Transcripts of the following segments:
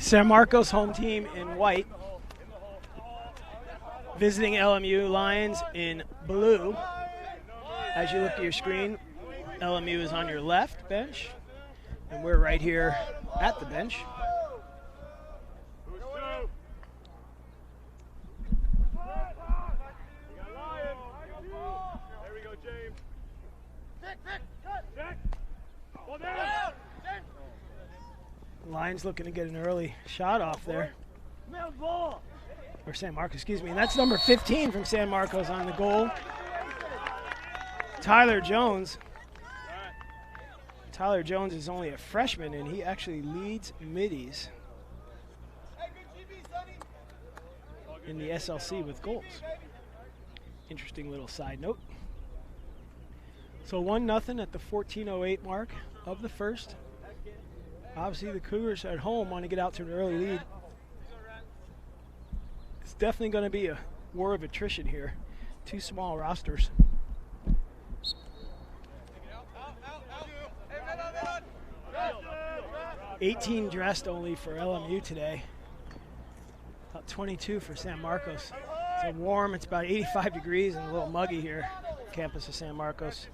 San Marcos home team in white. Visiting LMU Lions in blue. As you look at your screen, LMU is on your left bench, and we're right here at the bench. Lions looking to get an early shot off there. Or San Marcos, excuse me. And that's number 15 from San Marcos on the goal. Tyler Jones. Tyler Jones is only a freshman, and he actually leads middies in the SLC with goals. Interesting little side note. So 1-0 at the 14:08 mark of the first. Obviously, the Cougars at home want to get out to an early lead. It's definitely going to be a war of attrition here. Two small rosters. $18 dressed only for LMU today. About 22 for San Marcos. It's warm. It's about 85 degrees and a little muggy here. Campus of San Marcos.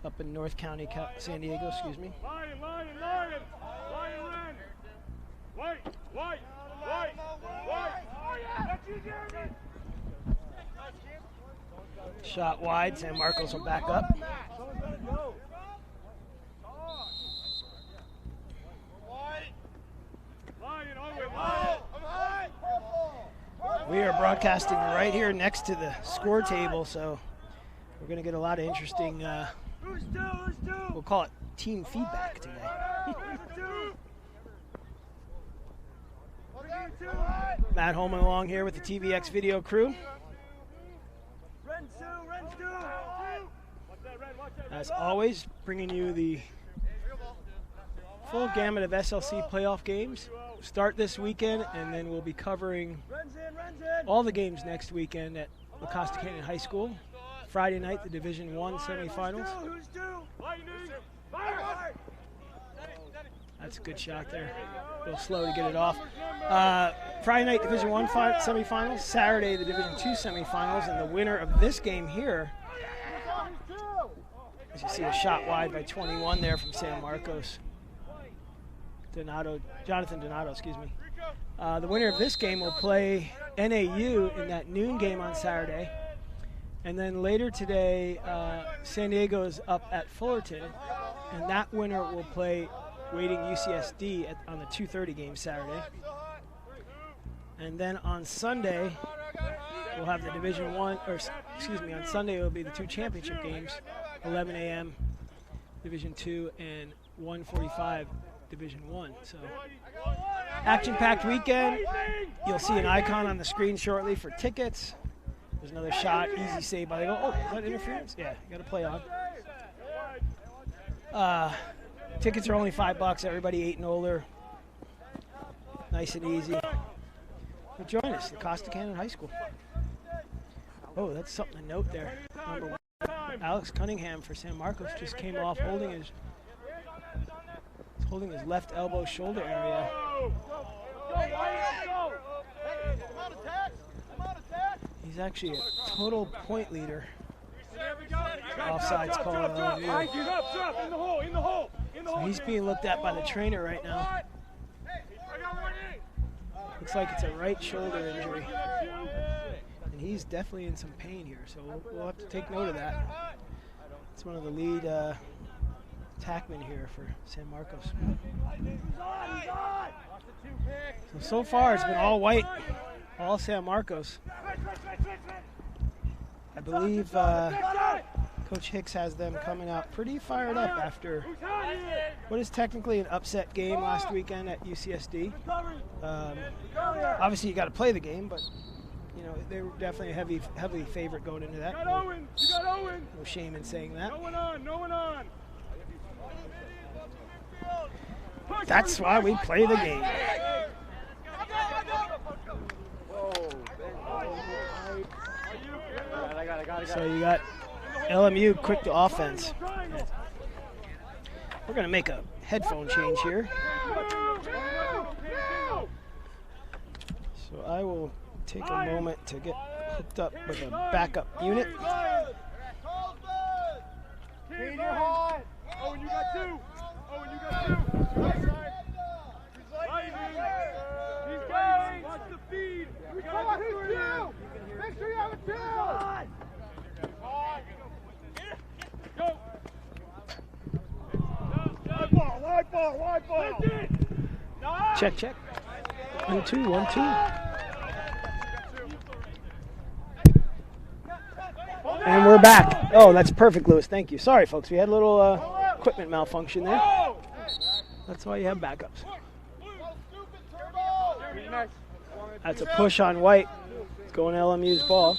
Up in North County, San Diego, excuse me. Shot wide, San Marcos will back up. We are broadcasting right here next to the score table, so we're going to get a lot of interesting, we'll call it team feedback today. Matt Holman along here with the TVX video crew. As always, bringing you the full gamut of SLC playoff games. Start this weekend, and then we'll be covering all the games next weekend at La Costa Canyon High School. Friday night, the Division I semifinals. That's a good shot there. A little slow to get it off. Friday night, Division I semifinals. Saturday, the Division II semifinals. And the winner of this game here, as you see, a shot wide by 21 there from San Marcos. Jonathan Donato, excuse me. The winner of this game will play NAU in that noon game on Saturday. And then later today, San Diego is up at Fullerton, and that winner will play Wading UCSD on the 2:30 game Saturday. And then on Sunday, we'll have the Division I, or excuse me, on Sunday it will be the two championship games, 11 a.m. Division II and 1:45 Division I. So, action-packed weekend. You'll see an icon on the screen shortly for tickets. There's another shot, easy save by the goal. Oh, is that interference? Yeah, you got to play on. Tickets are only $5. Everybody 8 and older. Nice and easy. But join us, La Costa Canyon High School. Oh, that's something to note there. Number 1, Alex Cunningham for San Marcos just came off holding his left elbow shoulder area. He's actually a total point leader. Offside's called. So he's being looked at by the trainer right now. Looks like it's a right shoulder injury. And he's definitely in some pain here, so we'll have to take note of that. It's one of the lead attackmen here for San Marcos. So far it's been all white, all San Marcos. I believe Coach Hicks has them coming out pretty fired up after what is technically an upset game last weekend at UCSD. Obviously, you got to play the game, but you know they were definitely a heavy favorite going into that. No shame in saying that. That's why we play the game. So you got LMU quick to offense. We're going to make a headphone change here. So I will take a moment to get hooked up with a backup unit. Oh, and you got two. Oh, and you got two. Right side. He's going. Watch the feed. Come on, he's two. Make sure you have a two. Go. Wide ball. Check, check. 1-2, 1-2. And we're back. Oh, that's perfect, Lewis. Thank you. Sorry, folks. We had a little equipment malfunction there. That's why you have backups. That's a push on White. It's going LMU's ball.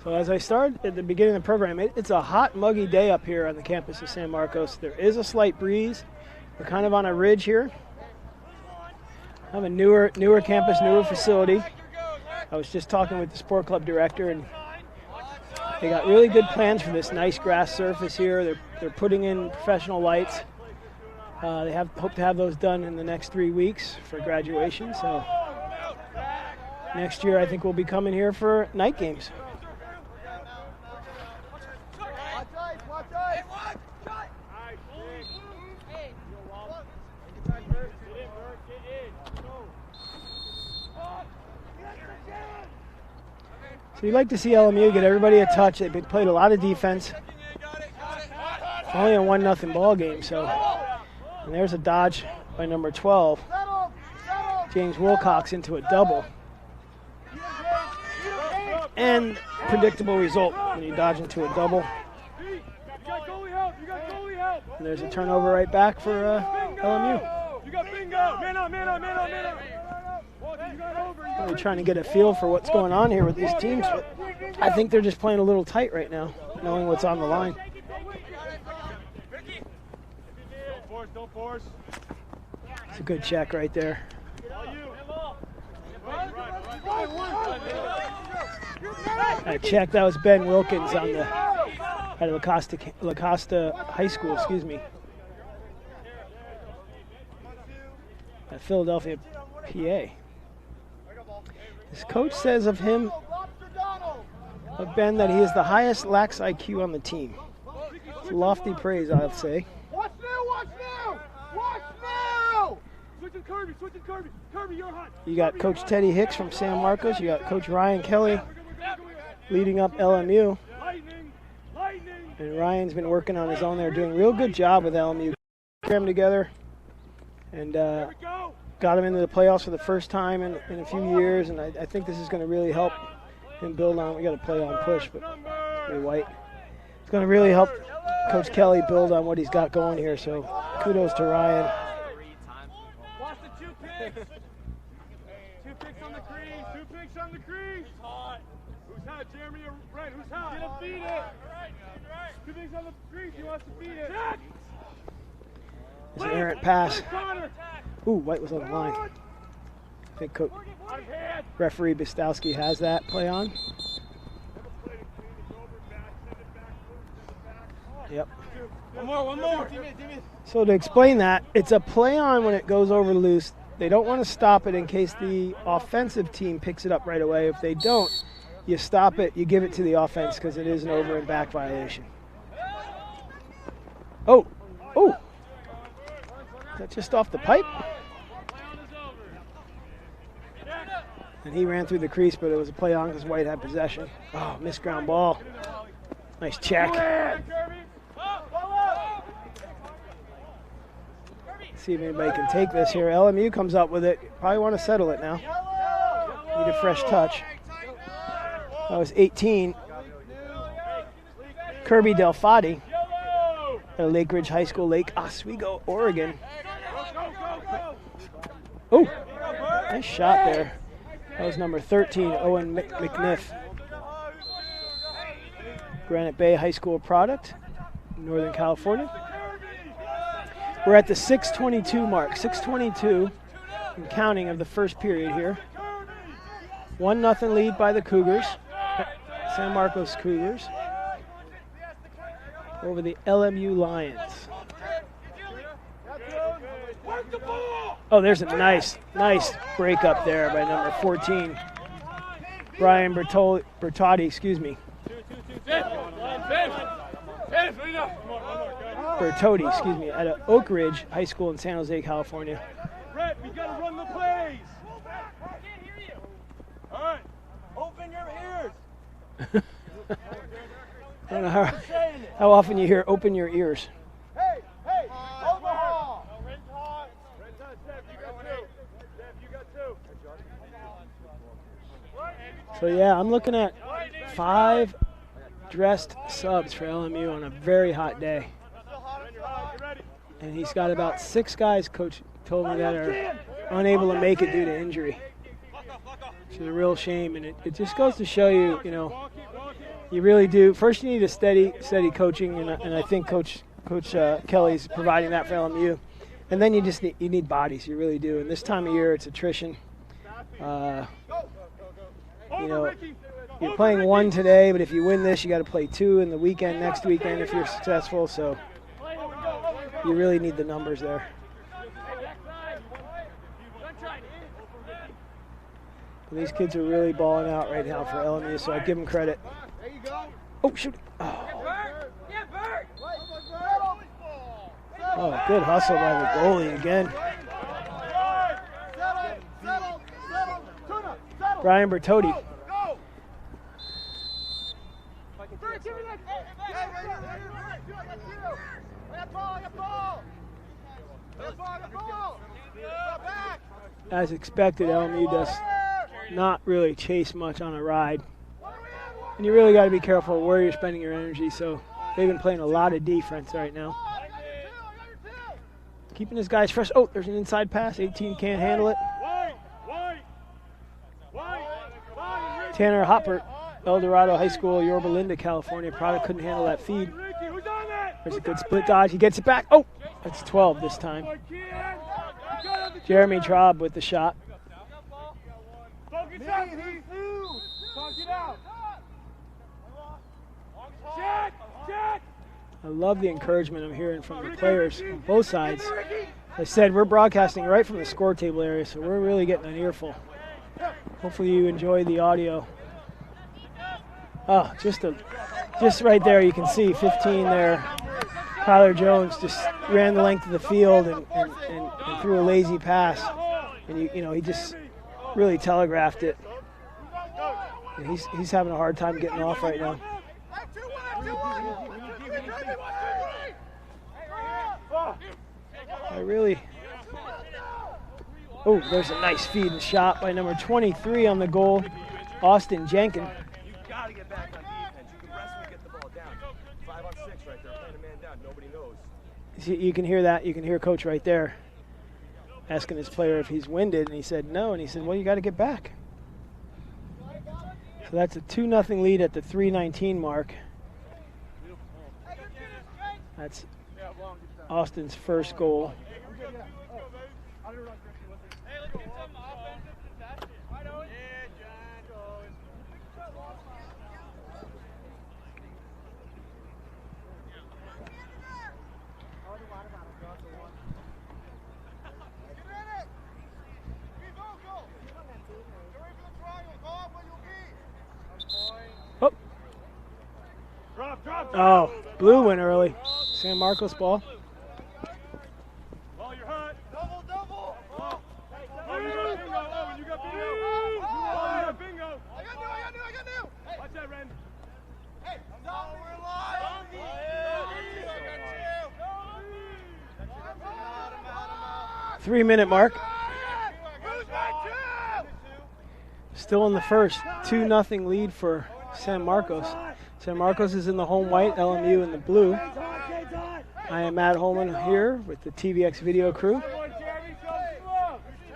So as I started at the beginning of the program, it's a hot, muggy day up here on the campus of San Marcos. There is a slight breeze. We're kind of on a ridge here. I have a newer campus, newer facility. I was just talking with the sport club director, and they got really good plans for this nice grass surface here. They're putting in professional lights. They hope to have those done in the next 3 weeks for graduation. So next year, I think we'll be coming here for night games. So you'd like to see LMU get everybody a touch. They've played a lot of defense. It's only a 1-0 ball game, so. And there's a dodge by number 12. James Wilcox into a double. And predictable result when you dodge into a double. And there's a turnover right back for LMU. You got bingo. Man up. Really trying to get a feel for what's going on here with these teams, but I think they're just playing a little tight right now, knowing what's on the line. Don't force. It's a good check right there. That check, that was Ben Wilkins on the out of La Costa High School, excuse me. At Philadelphia, PA. His coach says of him, of Ben, that he is the highest lax IQ on the team. It's lofty praise, I'll say. Watch now! Switching Kirby, you're hot. You got Coach Teddy Hicks from San Marcos. You got Coach Ryan Kelly leading up LMU. And Ryan's been working on his own there, doing a real good job with LMU. Crammed together and got him into the playoffs for the first time in a few years, and I think this is going to really help him build on. We got to play on push, but White. It's going to really help Coach Kelly build on what he's got going here. So kudos to Ryan. Watch the 2 picks. 2 picks on the crease. 2 picks on the crease. Who's hot? Jeremy or Brent? Who's hot? Get him, feed it. 2 picks on the crease. He wants to feed it. It's an errant pass. Ooh, White was on the line. I think referee Bistowski has that play on. Yep. One more. So to explain that, it's a play on when it goes over loose. They don't want to stop it in case the offensive team picks it up right away. If they don't, you stop it, you give it to the offense because it is an over and back violation. Oh. That's just off the pipe. And he ran through the crease, but it was a play on because White had possession. Oh, missed ground ball. Nice check. See if anybody can take this here. LMU comes up with it. Probably want to settle it now. Need a fresh touch. That was 18. Kirby Delfati at Lake Ridge High School, Lake Oswego, Oregon. Oh, nice shot there. That was number 13, Owen McNiff. Granite Bay High School product, Northern California. We're at the 6:22 mark, 6:22 and counting of the first period here. 1-0 lead by the Cougars, San Marcos Cougars. over the LMU Lions. Oh, there's a nice break up there by number 14, Brian Bertotti, excuse me. Bertotti, excuse me, at Oak Ridge High School in San Jose, California. Brett, we gotta run the plays. All right, open your ears. I don't know how often you hear "open your ears." Hey, overhaul. Red hot. Steph, you got two. So yeah, I'm looking at 5 dressed subs for LMU on a very hot day. And he's got about 6 guys, Coach told me, that are unable to make it due to injury. It's a real shame, and it just goes to show you, you know, you really do. First, you need a steady coaching, and I think Coach Kelly's providing that for LMU. And then you need bodies, you really do. And this time of year, it's attrition. You know, you're playing 1 today, but if you win this, you got to play 2 in the weekend, next weekend, if you're successful. So you really need the numbers there. But these kids are really balling out right now for LMU, so I give them credit. Oh, shoot. Oh, good hustle by the goalie again. Brian Bertotti. As expected, LMU does not really chase much on a ride. And you really got to be careful where you're spending your energy, so they've been playing a lot of defense right now. Keeping his guys fresh. Oh, there's an inside pass. 18 can't handle it. Tanner Hopper, El Dorado High School, Yorba Linda, California. Product couldn't handle that feed. There's a good split dodge. He gets it back. Oh, that's 12 this time. Jeremy Traub with the shot. I love the encouragement I'm hearing from the players on both sides. As I said, we're broadcasting right from the score table area, so we're really getting an earful. Hopefully you enjoy the audio. Oh, just right there you can see 15 there. Tyler Jones just ran the length of the field and threw a lazy pass. And you know, he just really telegraphed it. And he's having a hard time getting off right now. Oh, there's a nice feed and shot by number 23 on the goal, Austin Jenkins. You got to get back on defense. You can rest and get the ball down. 5 on 6 right there, playing a man down. Nobody knows. You can hear that. You can hear Coach right there asking his player if he's winded, and he said no. And he said, well, you got to get back. So that's a 2-0 lead at the 3:19 mark. That's Austin's first goal. Oh, blue went early. San Marcos ball. Oh, you're hot. Double. Oh, you got bingo. I got new. Watch that, Ren. Hey, we're live. 3-minute mark. Still in the first. 2-0 lead for San Marcos. San Marcos is in the home white, LMU in the blue. I am Matt Holman here with the TVX video crew,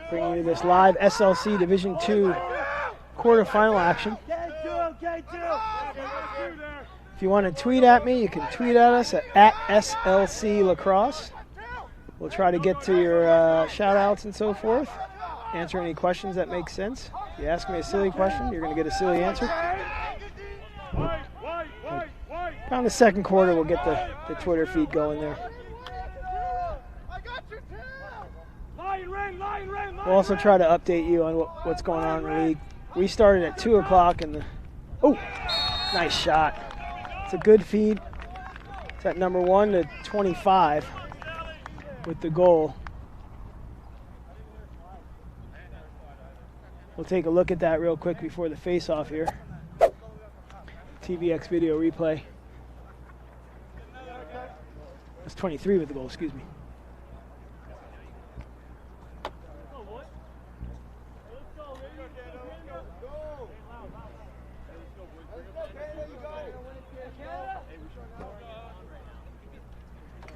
bringing you this live SLC Division II quarterfinal action. If you want to tweet at me, you can tweet at us at SLC Lacrosse. We'll try to get to your shout-outs and so forth, answer any questions that make sense. If you ask me a silly question, you're going to get a silly answer. Around the second quarter, we'll get the Twitter feed going there. We'll also try to update you on what's going on in the league. We started at 2 o'clock and nice shot. It's a good feed. It's at number 1 to 25 with the goal. We'll take a look at that real quick before the face-off here. TVX video replay. That's 23 with the goal, excuse me.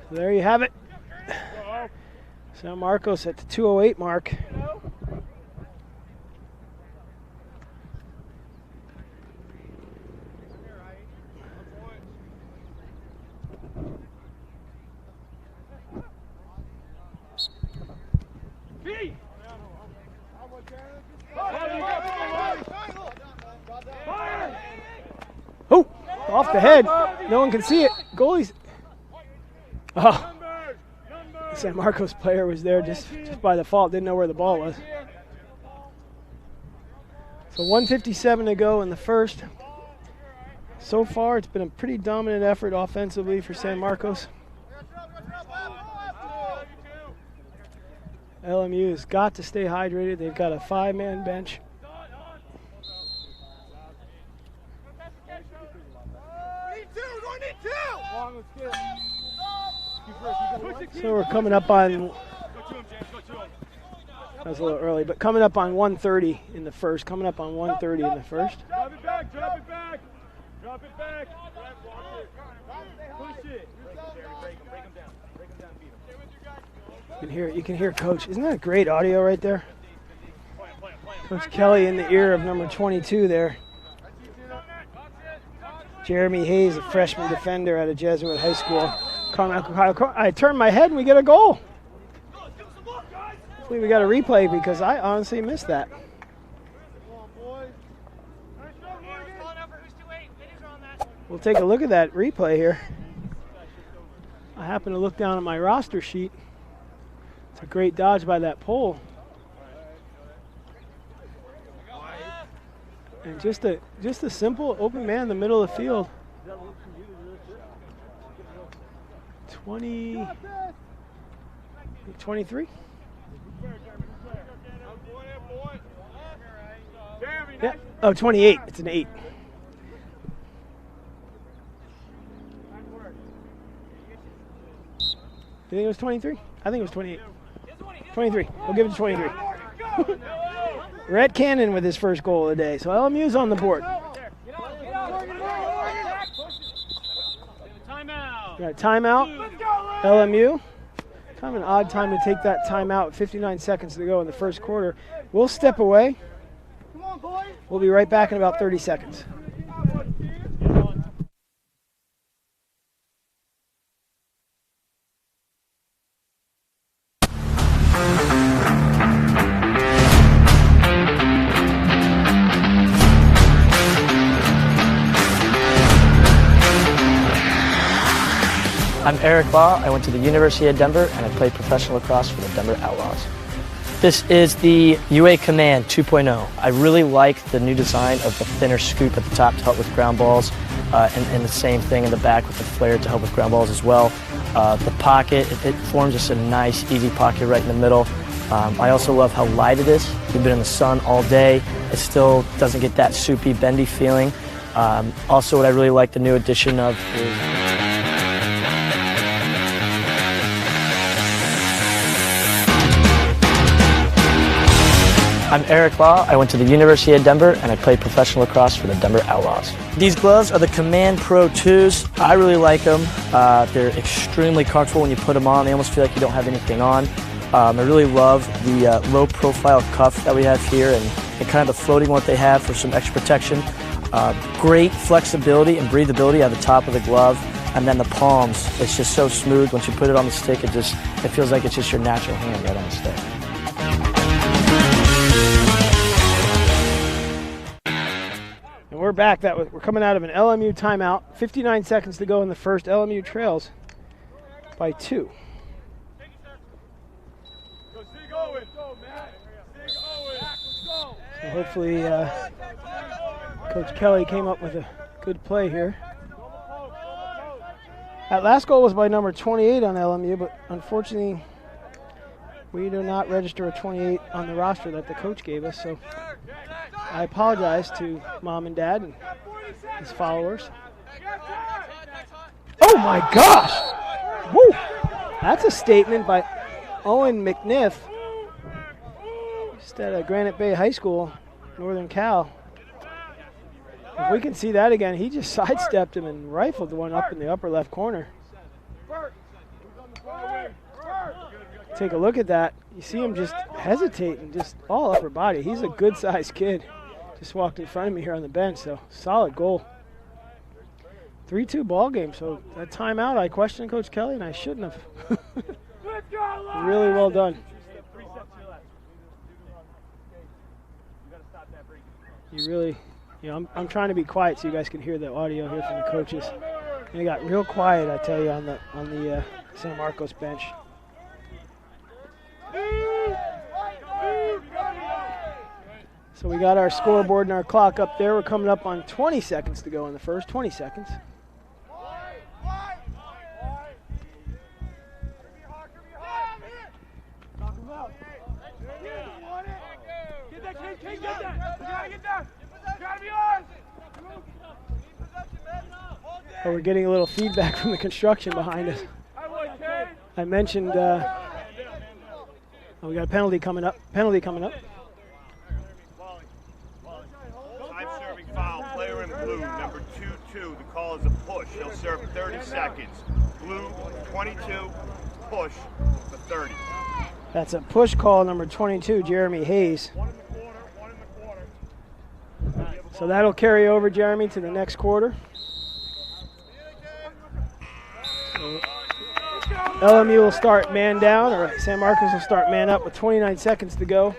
So there you have it. San Marcos at the 2:08 mark. Oh, off the head. No one can see it. Goalie's. Oh, the San Marcos player was there just by default. Didn't know where the ball was. So 1:57 to go in the first. So far, it's been a pretty dominant effort offensively for San Marcos. LMU has got to stay hydrated. They've got a 5-man bench. So we're coming up on, that was a little early, but coming up on 1:30 in the first. Coming up on 1:30 in the first. Drop it back, drop it back. Drop it back. Push it. You can hear Coach. Isn't that great audio right there? Coach Kelly in the ear of number 22 there. Jeremy Hayes, a freshman defender out of Jesuit High School. I turn my head and we get a goal. Hopefully we got a replay because I honestly missed that. We'll take a look at that replay here. I happen to look down at my roster sheet. It's a great dodge by that pole. And just a simple open man in the middle of the field. 23? Yeah. Oh, 28. It's an 8. You think it was 23? I think it was 28. 23. We'll give it to 23. Rhett Cannon with his first goal of the day. So LMU's on the board. Got a timeout. LMU. Kind of an odd time to take that timeout. 59 seconds to go in the first quarter. We'll step away. We'll be right back in about 30 seconds. I'm Eric Law. I went to the University of Denver and I played professional lacrosse for the Denver Outlaws. This is the UA Command 2.0. I really like the new design of the thinner scoop at the top to help with ground balls, and the same thing in the back with the flare to help with ground balls as well. The pocket, it forms just a nice, easy pocket right in the middle. I also love how light it is. We've been in the sun all day. It still doesn't get that soupy, bendy feeling. Also, what I really like the new addition of is I'm Eric Law. I went to the University of Denver and I played professional lacrosse for the Denver Outlaws. These gloves are the Command Pro 2s. I really like them. They're extremely comfortable when you put them on. They almost feel like you don't have anything on. I really love the low profile cuff that we have here and kind of the floating one they have for some extra protection. Great flexibility and breathability at the top of the glove. And then the palms, it's just so smooth. Once you put it on the stick, it feels like it's just your natural hand right on the stick. we're back. We're coming out of an LMU timeout. 59 seconds to go in the first. LMU trails by 2. So hopefully Coach Kelly came up with a good play here. That last goal was by number 28 on LMU, but unfortunately we do not register a 28 on the roster that the coach gave us, so I apologize to Mom and Dad and his followers. Oh my gosh! Woo! That's a statement by Owen McNiff, just at Granite Bay High School, Northern Cal. If we can see that again, he just sidestepped him and rifled the one up in the upper left corner. Take a look at that. You see him just hesitating, just all upper body. He's a good-sized kid. Just walked in front of me here on the bench, so solid goal. 3-2 ball game, so that timeout, I questioned Coach Kelly, and I shouldn't have. Really well done. You really, I'm trying to be quiet so you guys can hear the audio here from the coaches. And it got real quiet, I tell you, on the San Marcos bench. So we got our scoreboard and our clock up there. We're coming up on 20 seconds to go in the first. 20 seconds. Oh, we're getting a little feedback from the construction behind us. I mentioned we got a penalty coming up. Time serving foul, player in blue, number 22. The call is a push. He'll serve 30 seconds. Blue, 22, push for 30. That's a push call, number 22, Jeremy Hayes. So that'll carry over, Jeremy, to the next quarter. So LMU will start man down, or San Marcos will start man up with 29 seconds to go.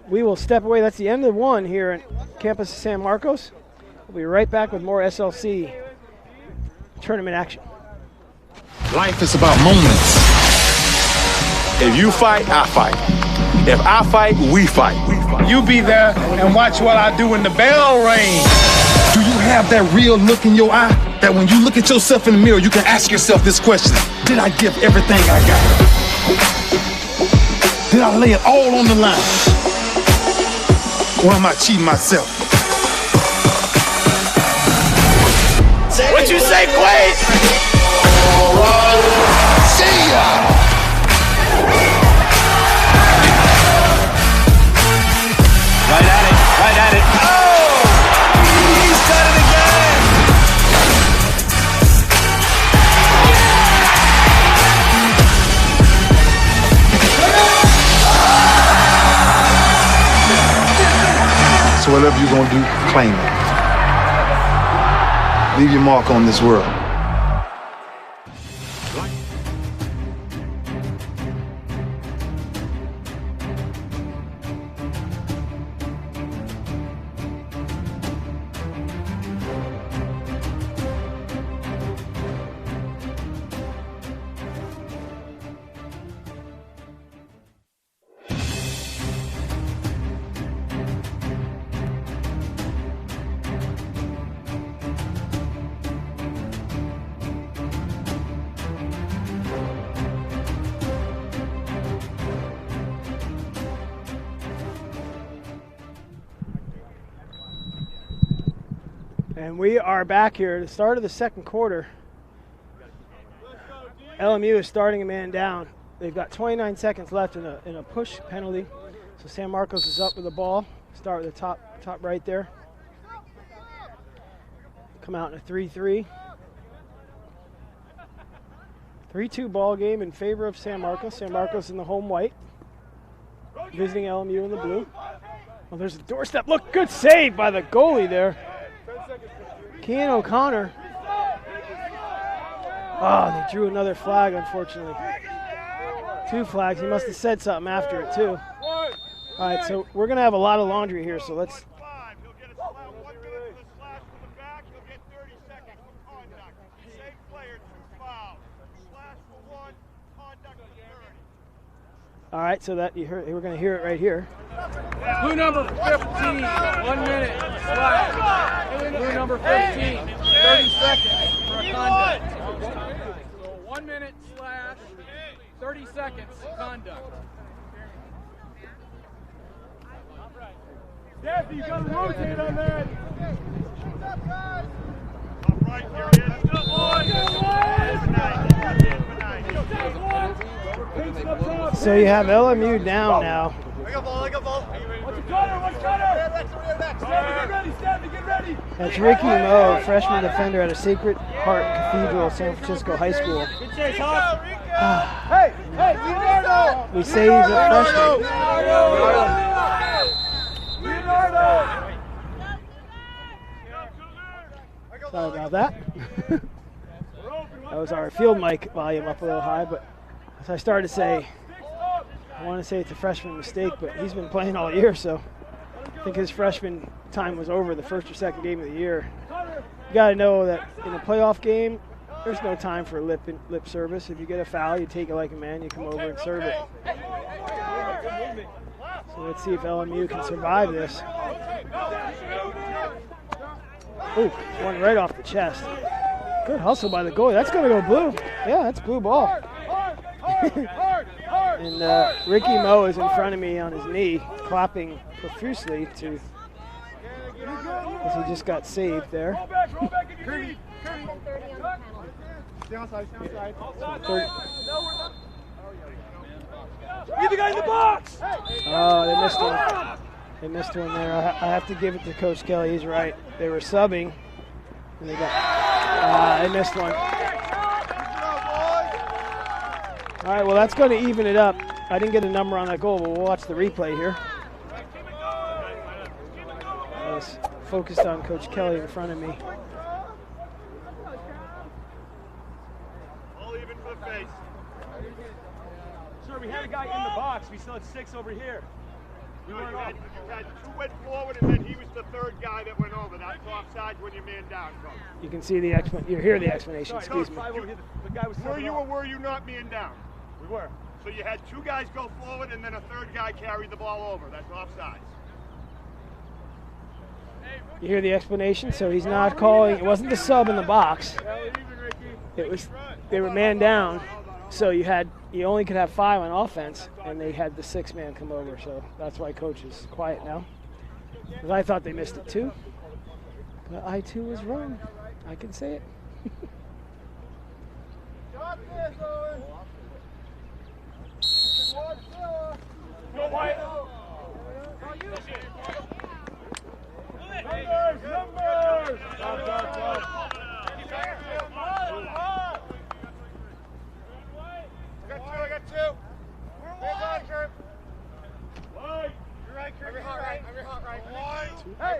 We will step away. That's the end of one here at campus of San Marcos. We'll be right back with more SLC tournament action. Life is about moments. If you fight, I fight. If I fight, we fight. You be there and watch what I do when the bell rings. Do you have that real look in your eye that when you look at yourself in the mirror, you can ask yourself this question: did I give everything I got? Did I lay it all on the line? Or am I cheating myself? What you say, Quade? See ya! Right at it. Oh! He's done it again! So whatever you're gonna do, claim it. Leave your mark on this world. And we are back here at the start of the second quarter. LMU is starting a man down. They've got 29 seconds left in a push penalty. So San Marcos is up with the ball. Start with the top right there. Come out in a 3-3. 3-2 ball game in favor of San Marcos. San Marcos in the home white, visiting LMU in the blue. Well, there's a doorstep. Look, good save by the goalie there. Kean O'Connor. Oh, they drew another flag, unfortunately. 2 flags. He must have said something after it, too. All right, so we're going to have a lot of laundry here, so let's All right, so that we're going to hear it right here. Blue number 15, 1 minute slash. Blue number 15, 30 seconds for conduct. So 1 minute slash, 30 seconds conduct. Kathy, you got to rotate on that. Up right, here he is. So you have LMU down now. I got ball. What's cutter? Stabby, get ready. That's Ricky Moe, freshman defender at a Sacred Heart Cathedral, San Francisco High School. Good chase, Hawk. Hey, Leonardo! We say he's a freshman. Leonardo! Sorry about that. That was our field mic volume up a little high, but as I started to say, I want to say it's a freshman mistake, but he's been playing all year, so I think his freshman time was over the first or second game of the year. You got to know that in a playoff game, there's no time for lip service. If you get a foul, you take it like a man, you come over and serve it. So let's see if LMU can survive this. Ooh, one right off the chest. Good hustle by the goalie. That's going to go blue. Yeah, that's blue ball. And Ricky Moe is in front of me on his knee, clapping profusely as he just got saved there. Get the guy in the box! Oh, they missed one. They missed one there. I have to give it to Coach Kelly. He's right. They were subbing, and they missed one. All right, well, that's going to even it up. I didn't get a number on that goal, but we'll watch the replay here. I was focused on Coach Kelly in front of me. All even for the face. Sir, we had a guy in the box. We still had 6 over here. You had 2 went forward, and then he was the third guy that went over. That's offside when you're man down, Coach. You can see the you hear the explanation. Excuse me. The guy was Were you or were you not man down? We were. So you had 2 guys go forward, and then a third guy carried the ball over. That's offside. You hear the explanation? So he's not calling. It wasn't the sub in the box. It was they were man down. So you only could have 5 on offense, and they had the 6th man come over. So that's why Coach is quiet now. Because I thought they missed it too. But I too was wrong. I can say it. Go White. Numbers! I got 2. Hands on, Kurt. You're right, Kurt. You're hot right. Hey,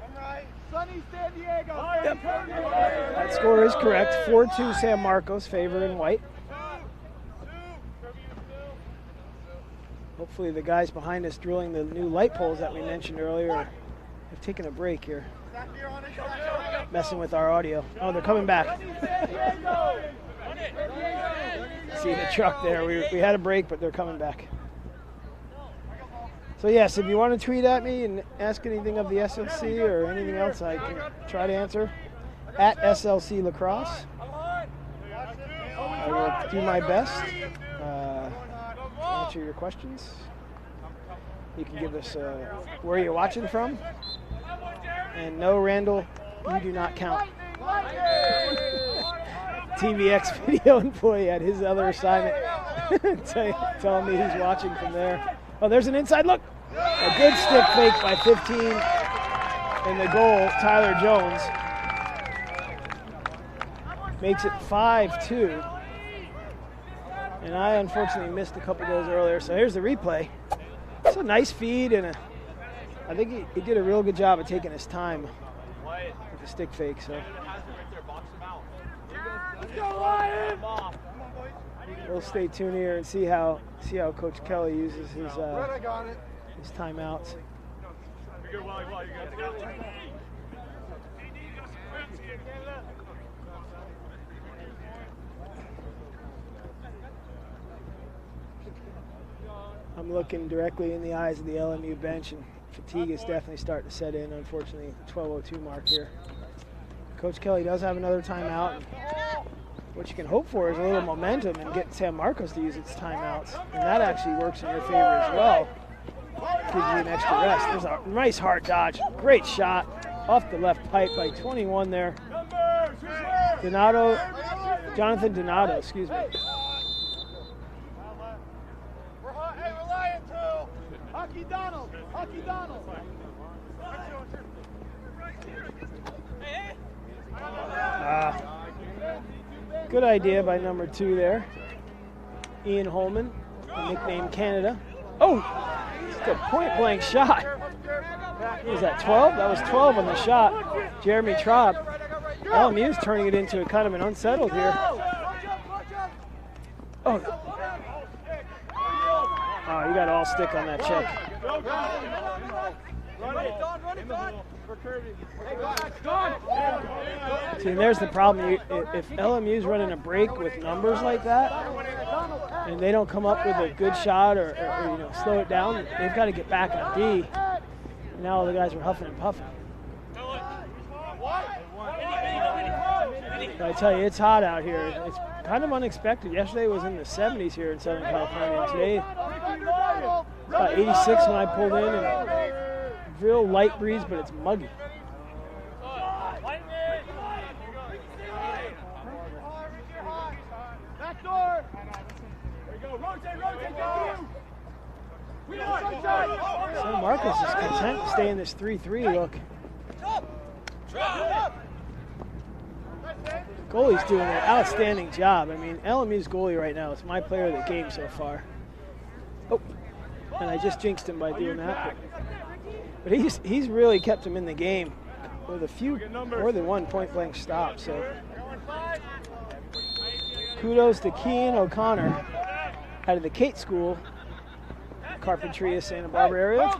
I'm right. Sunny San Diego. Yep. That score is correct. 4-2 San Marcos, favor in white. Hopefully the guys behind us drilling the new light poles that we mentioned earlier have taken a break here. Messing with our audio. Oh, they're coming back. See the truck there. We had a break, but they're coming back. So yes, if you want to tweet at me and ask anything of the SLC or anything else, I can try to answer at SLC Lacrosse. I will do my best to answer your questions. You can give us where you're watching from. And no, Randall, you do not count. TVX video employee at his other assignment telling me he's watching from there. Oh, there's an inside look. A good stick fake by 15 in the goal, Tyler Jones. Makes it 5-2. And I unfortunately missed a couple goals earlier, so here's the replay. It's a nice feed, and I think he did a real good job of taking his time with the stick fake. So we'll stay tuned here and see how Coach Kelly uses his timeouts. I'm looking directly in the eyes of the LMU bench, and fatigue is definitely starting to set in, unfortunately, at the 12:02 mark here. Coach Kelly does have another timeout. And what you can hope for is a little momentum and get San Marcos to use its timeouts. And that actually works in your favor as well. Gives you an extra rest. There's a nice hard dodge. Great shot off the left pipe by 21 there. Jonathan Donato, excuse me. Hey, we're lying too. Hockey Donald. Good idea by number 2 there. Ian Holman, nicknamed Canada. Oh, just a point-blank shot. Was that 12? That was 12 on the shot. Jeremy Traub. LMU's turning it into a kind of an unsettled here. Oh, you got all stick on that check. See, and there's the problem. If LMU's running a break with numbers like that, and they don't come up with a good shot or slow it down, they've got to get back on D. And now all the guys are huffing and puffing. But I tell you, it's hot out here. It's kind of unexpected. Yesterday was in the 70s here in Southern California. Today, about 86 when I pulled in, and real light breeze, but it's muggy. Back door. There you go. Rotate, go. San Marcos is content to stay in this 3-3 look. Goalie's doing an outstanding job. I mean, LMU's goalie right now is my player of the game so far. Oh, and I just jinxed him by doing that. But he's really kept him in the game with a few, more than one point-blank stop. So kudos to Kean O'Connor out of the Kate School, Carpinteria, Santa Barbara area.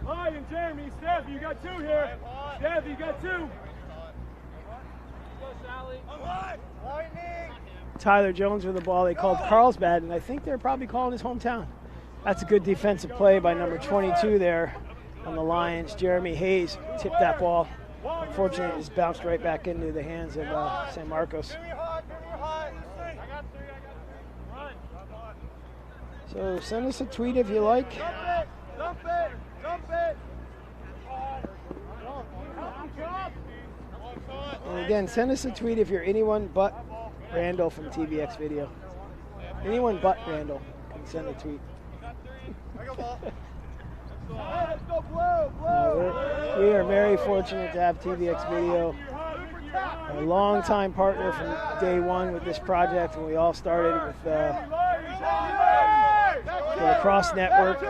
Ryan, Jeremy, Steph, you got 2 here. Steph, you got 2. Tyler Jones with the ball. They called Carlsbad, and I think they're probably calling his hometown. That's a good defensive play by number 22 there on the Lions. Jeremy Hayes tipped that ball. Unfortunately, it just bounced right back into the hands of San Marcos. So send us a tweet if you like. Dump it. And again, send us a tweet if you're anyone but Randall from TVX Video. Anyone but Randall can send a tweet. We are very fortunate to have TVX Video, a longtime partner from day one with this project, and we all started with the Lacrosse Network.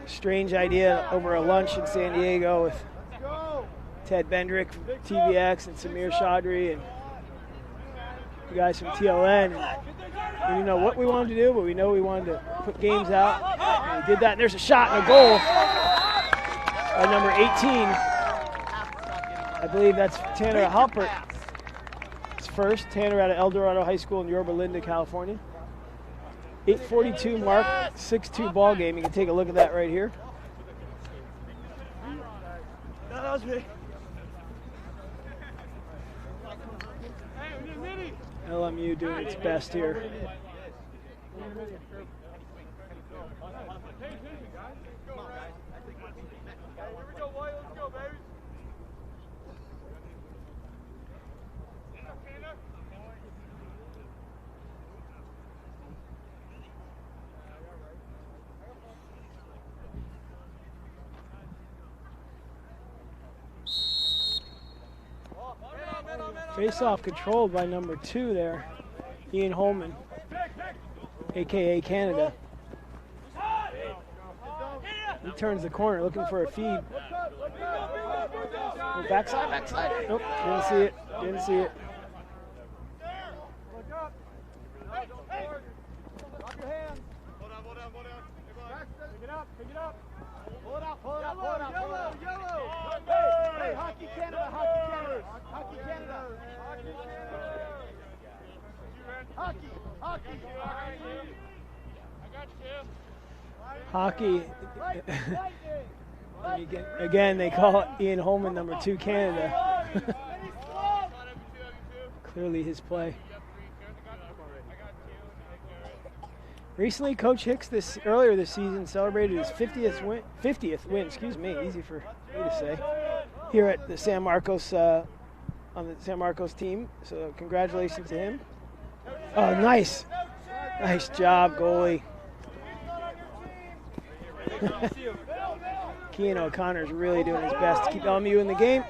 Strange idea over a lunch in San Diego with Ted Bendrick from TVX and Samir Chaudhry and the guys from TLN. We didn't know what we wanted to do, but we know we wanted to put games out. And we did that, and there's a shot and a goal by number 18. I believe that's Tanner Halpert. It's first. Tanner out of El Dorado High School in Yorba Linda, California. 8:42 mark, 6-2 ball game. You can take a look at that right here. That was me. LMU doing its best here. Face-off controlled by number 2 there, Ian Holman, a.k.a. Canada. He turns the corner looking for a feed. Backside. Nope, didn't see it. Pick it up. Pull it out. Hey, Hockey Canada. Hockey. Again, they call Ian Holman number 2 Canada. Clearly his play. Recently, Coach Hicks earlier this season celebrated his 50th win, excuse me, easy for me to say, here at the San Marcos, on the San Marcos team. So congratulations to him. Oh, nice. Nice job, goalie. Kean O'Connor's really doing his best to keep LMU in the game.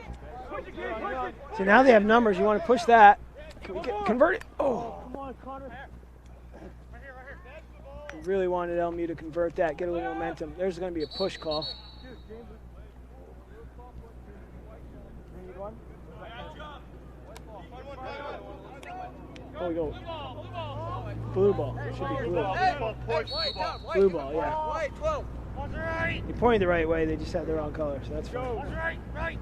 So now they have numbers. You want to push that. Can we convert it? Oh. Come on, Connor. We really wanted LMU to convert that, get a little momentum. There's going to be a push call. Oh, we go. Blue ball. It should be blue. Blue ball, yeah. They pointed the right way, they just had the wrong color, so that's fine. Right.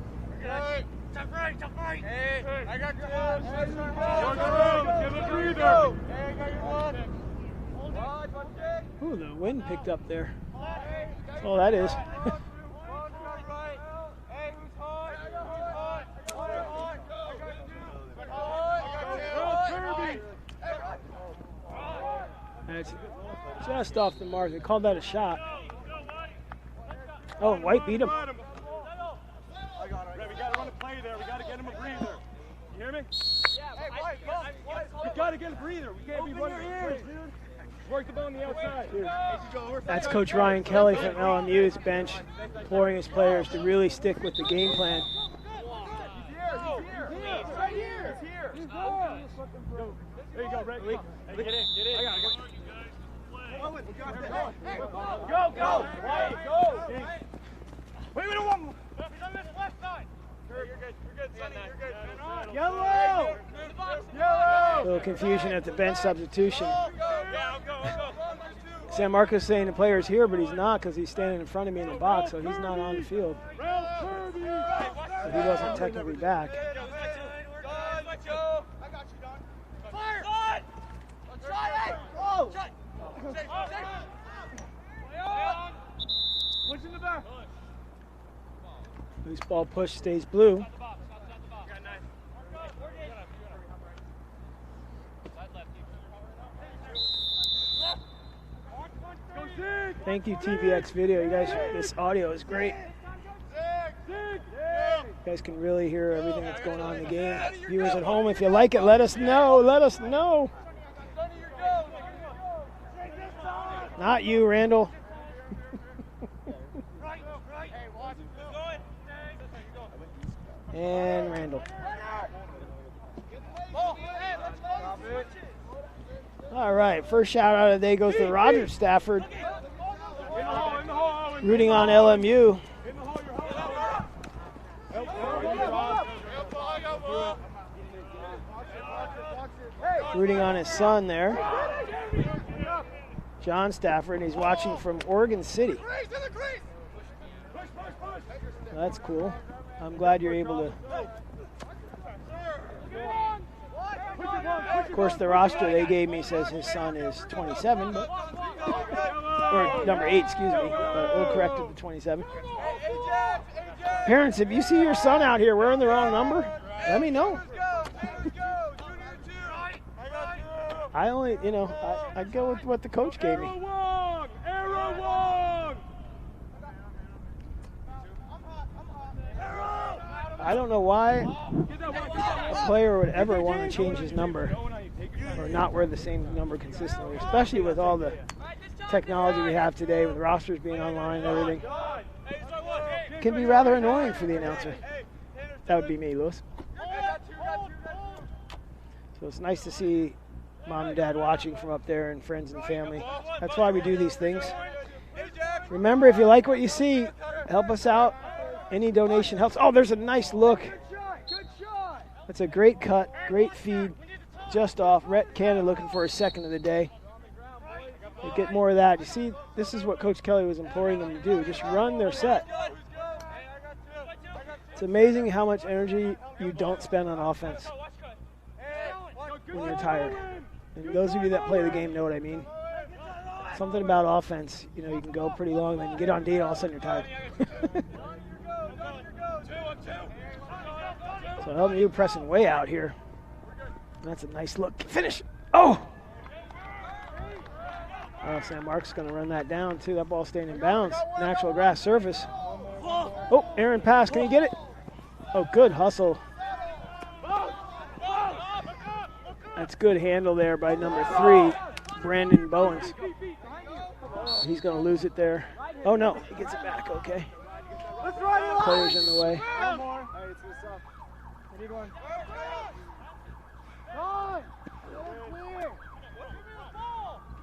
Top right. Hey, I got you. Give a breather. Hey, I got your one. Ooh, the wind picked up there. That's all that is. That's just off the mark. They called that a shot. Oh, White beat him. We got to run a play there. We got to get him a breather. You hear me? We got to get a breather. We can't be running ears, dude. Work the ball on the outside. Dude. That's Coach Ryan Kelly from LMU's bench, imploring his players to really stick with the game plan. He's right here. There you go, Rick. Hey, get in. I got it. Go. Wait a minute, one more. He's on this left side. You're good, Sonny. You're good. Yellow. A little confusion at the bench substitution. San Marcos saying the player's here, but he's not because he's standing in front of me in the box, so he's not on the field. So he wasn't technically back. I got you, Don. Fire! Shot! Oh! Push in the back. Loose ball push stays blue. Thank you, TVX Video. You guys, this audio is great. You guys can really hear everything that's going on in the game. Viewers at home, if you like it, let us know. Let us know. Not you, Randall. And Randall. All right, first shout out of the day goes to Roger Stafford, rooting on LMU. Rooting on his son there, John Stafford, and he's watching from Oregon City. That's cool. I'm glad you're able to. Of course, the roster they gave me says his son is 27, but, or number 8, excuse me. We'll correct it to 27. Parents, if you see your son out here wearing the wrong number, let me know. I only, I go with what the coach gave me. I don't know why a player would ever want to change his number or not wear the same number consistently, especially with all the technology we have today with rosters being online and everything. It can be rather annoying for the announcer. That would be me, Lewis. So it's nice to see Mom and Dad watching from up there and friends and family. That's why we do these things. Remember, if you like what you see, help us out. Any donation helps. Oh, there's a nice look. That's a great cut, great feed, just off. Rhett Cannon looking for a second of the day. We'll get more of that. You see, this is what Coach Kelly was imploring them to do. Just run their set. It's amazing how much energy you don't spend on offense when you're tired. And those of you that play the game know what I mean. Something about offense, you know, you can go pretty long, then you get on D, all of a sudden you're tired. So LMU pressing way out here. That's a nice look. Finish. Oh! San Mark's going to run that down, too. That ball staying in bounds. Natural grass surface. Oh, Aaron pass. Can he get it? Oh, good hustle. That's good handle there by number 3, Brandon Bowens. He's going to lose it there. Oh, no. He gets it back. Okay. Players in the way.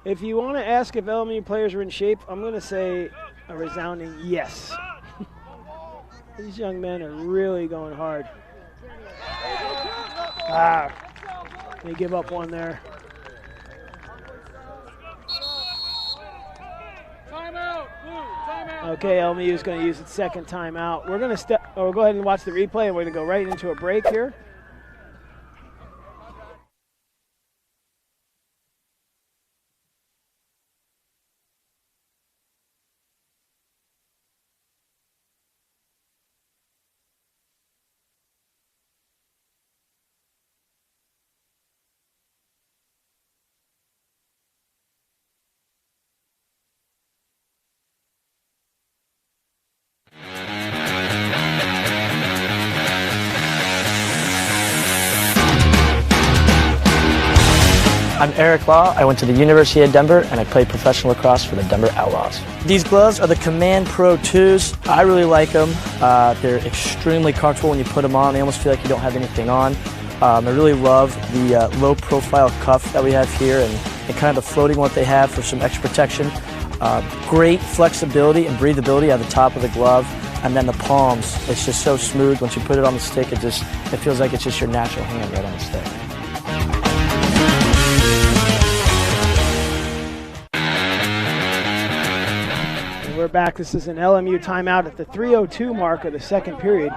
If you want to ask if LMU players are in shape, I'm going to say a resounding yes. These young men are really going hard. They give up one there. Timeout, Blue, timeout. Okay, LMU is going to use its second timeout. We're going to we'll go ahead and watch the replay, and we're going to go right into a break here. I'm Eric Law. I went to the University of Denver and I played professional lacrosse for the Denver Outlaws. These gloves are the Command Pro 2s. I really like them. They're extremely comfortable when you put them on. They almost feel like you don't have anything on. I really love the low profile cuff that we have here and kind of the floating one that they have for some extra protection. Great flexibility and breathability at the top of the glove. And then the palms, it's just so smooth. Once you put it on the stick, it feels like it's just your natural hand right on the stick. We're back. This is an LMU timeout at the 3:02 mark of the second period.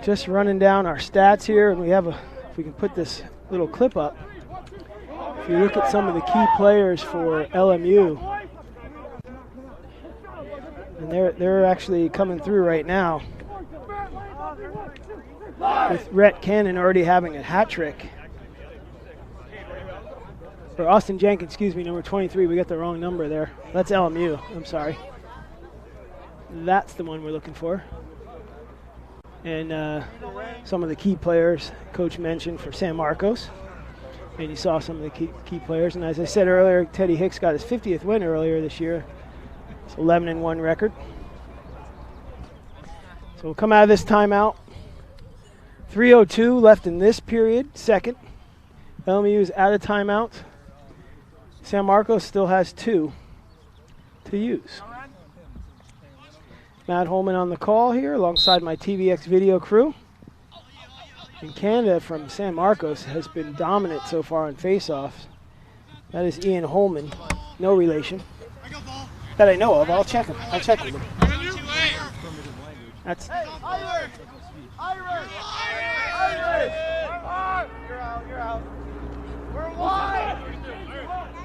Just running down our stats here, and we have if we can put this little clip up. If you look at some of the key players for LMU, and they're actually coming through right now. With Rhett Cannon already having a hat trick. For Austin Jenkins, excuse me, number 23. We got the wrong number there. That's LMU. I'm sorry. That's the one we're looking for. And some of the key players Coach mentioned for San Marcos. And you saw some of the key players. And as I said earlier, Teddy Hicks got his 50th win earlier this year. It's 11-1 record. So we'll come out of this timeout. 3:02 left in this period, second. LMU is out of timeout. San Marcos still has 2 to use. Matt Holman on the call here alongside my TVX video crew. And Canada from San Marcos has been dominant so far on faceoffs. That is Ian Holman, no relation. That I know of. I'll check him. I'll check with him. That's You're out. We're wide.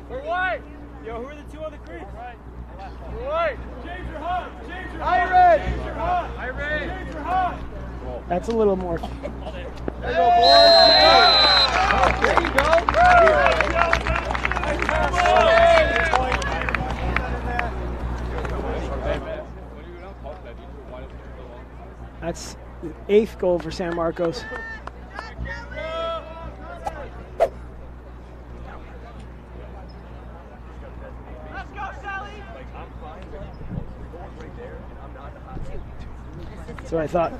We're wide. Yo, who are the 2 on the crease? We're wide. James, you're hot. James, you're hot. James, you're hot. James, you're hot. That's a little more. There you go, boys. There you go. That's the 8th goal for San Marcos. So I thought,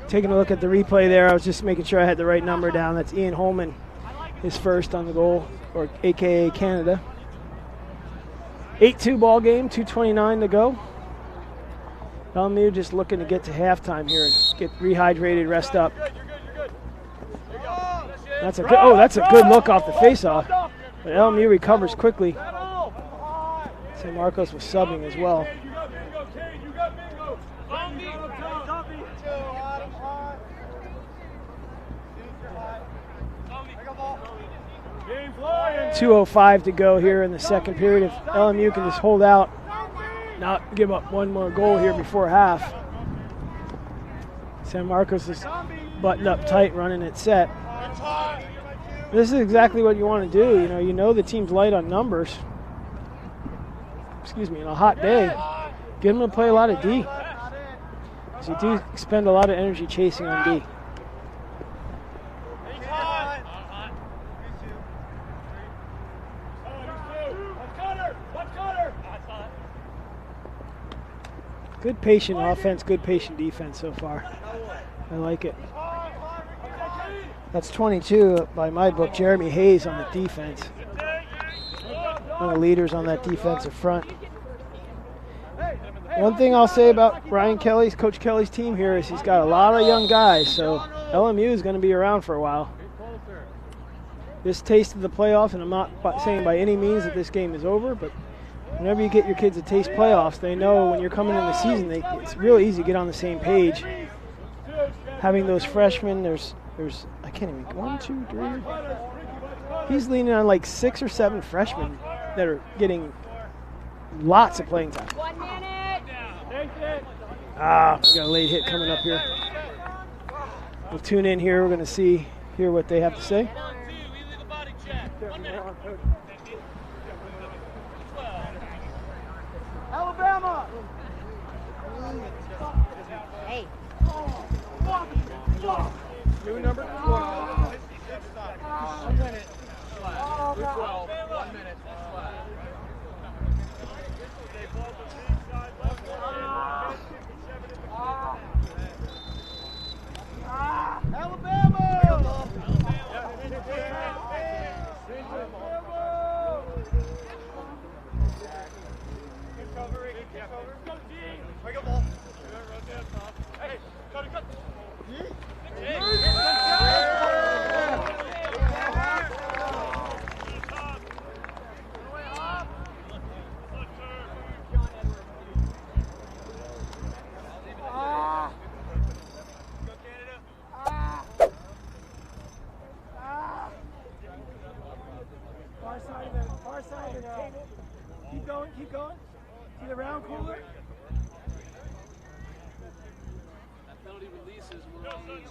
taking a look at the replay there, I was just making sure I had the right number down. That's Ian Holman, his first on the goal, or AKA Canada. 8-2 ball game, 2:29 to go. LMU just looking to get to halftime here and get rehydrated, rest up. That's a good look off the faceoff. But LMU recovers quickly. San Marcos was subbing as well. 2:05 to go here in the second period. If LMU can just hold out, not give up one more goal here before half. San Marcos is buttoned up tight, running it set. This is exactly what you want to do. You know the team's light on numbers. Excuse me, on a hot day, get them to play a lot of D. Because you do expend a lot of energy chasing on D. Good patient offense, good patient defense so far. I like it. That's 22 by my book. Jeremy Hayes on the defense. One of the leaders on that defensive front. One thing I'll say about Coach Kelly's team here is he's got a lot of young guys, so LMU is going to be around for a while. This taste of the playoffs, and I'm not saying by any means that this game is over, but whenever you get your kids to taste playoffs, they know when you're coming in the season, it's really easy to get on the same page. Having those freshmen, there's I can't even, 1, 2, 3. He's leaning on like 6 or 7 freshmen that are getting lots of playing time. 1 minute. We got a late hit coming up here. We'll tune in here. We're going to hear what they have to say. Alabama. Hey. New number 12. 1 minute. 12. 1 minute. Alabama. Far side of the table. Keep going. See the round cooler? That penalty releases. Drop. Numbers.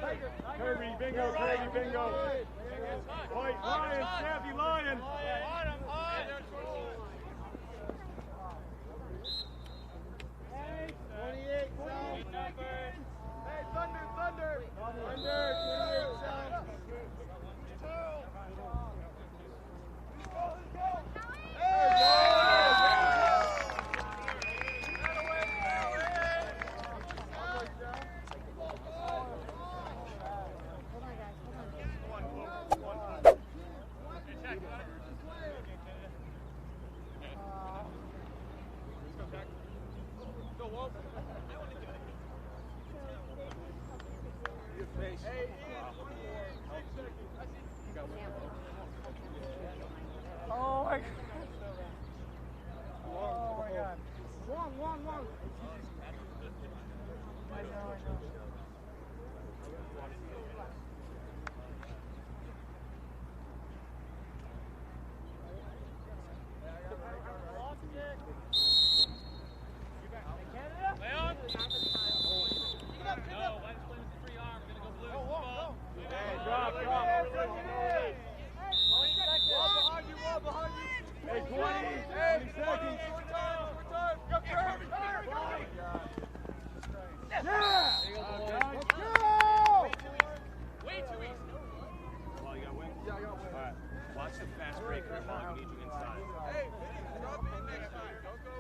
Tiger. Kirby, bingo. White, Lion, Snappy, Lion. Hey, 28, Hey, Thunder. 28, Oh my God. Long. I know. Hey, 20 seconds. Yeah! Let's go! Way too easy. Well, you got wings? Yeah, I got wings. All right. Watch the fast break. We need you inside. Hey, drop in next time. Don't go.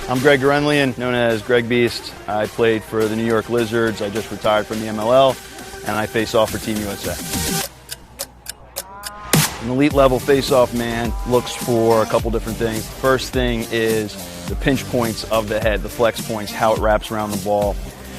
I'm Greg Gurenlian, known as Greg Beast. I played for the New York Lizards. I just retired from the MLL, and I face off for Team USA. An elite level face-off man looks for a couple different things. First thing is the pinch points of the head, the flex points, how it wraps around the ball.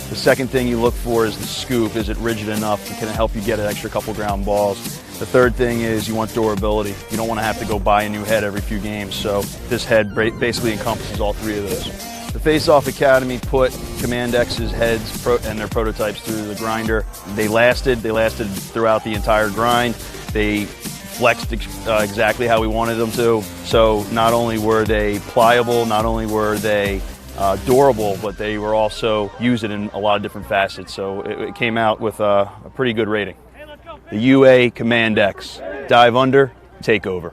The second thing you look for is the scoop. Is it rigid enough to kind of help you get an extra couple ground balls? The third thing is you want durability. You don't want to have to go buy a new head every few games. So this head basically encompasses all three of those. The Face-Off Academy put Command X's heads and their prototypes through the grinder. They lasted throughout the entire grind. They flexed exactly how we wanted them to. So not only were they pliable, not only were they durable, but they were also used in a lot of different facets. So it came out with a pretty good rating. The UA Command X. Dive under, take over.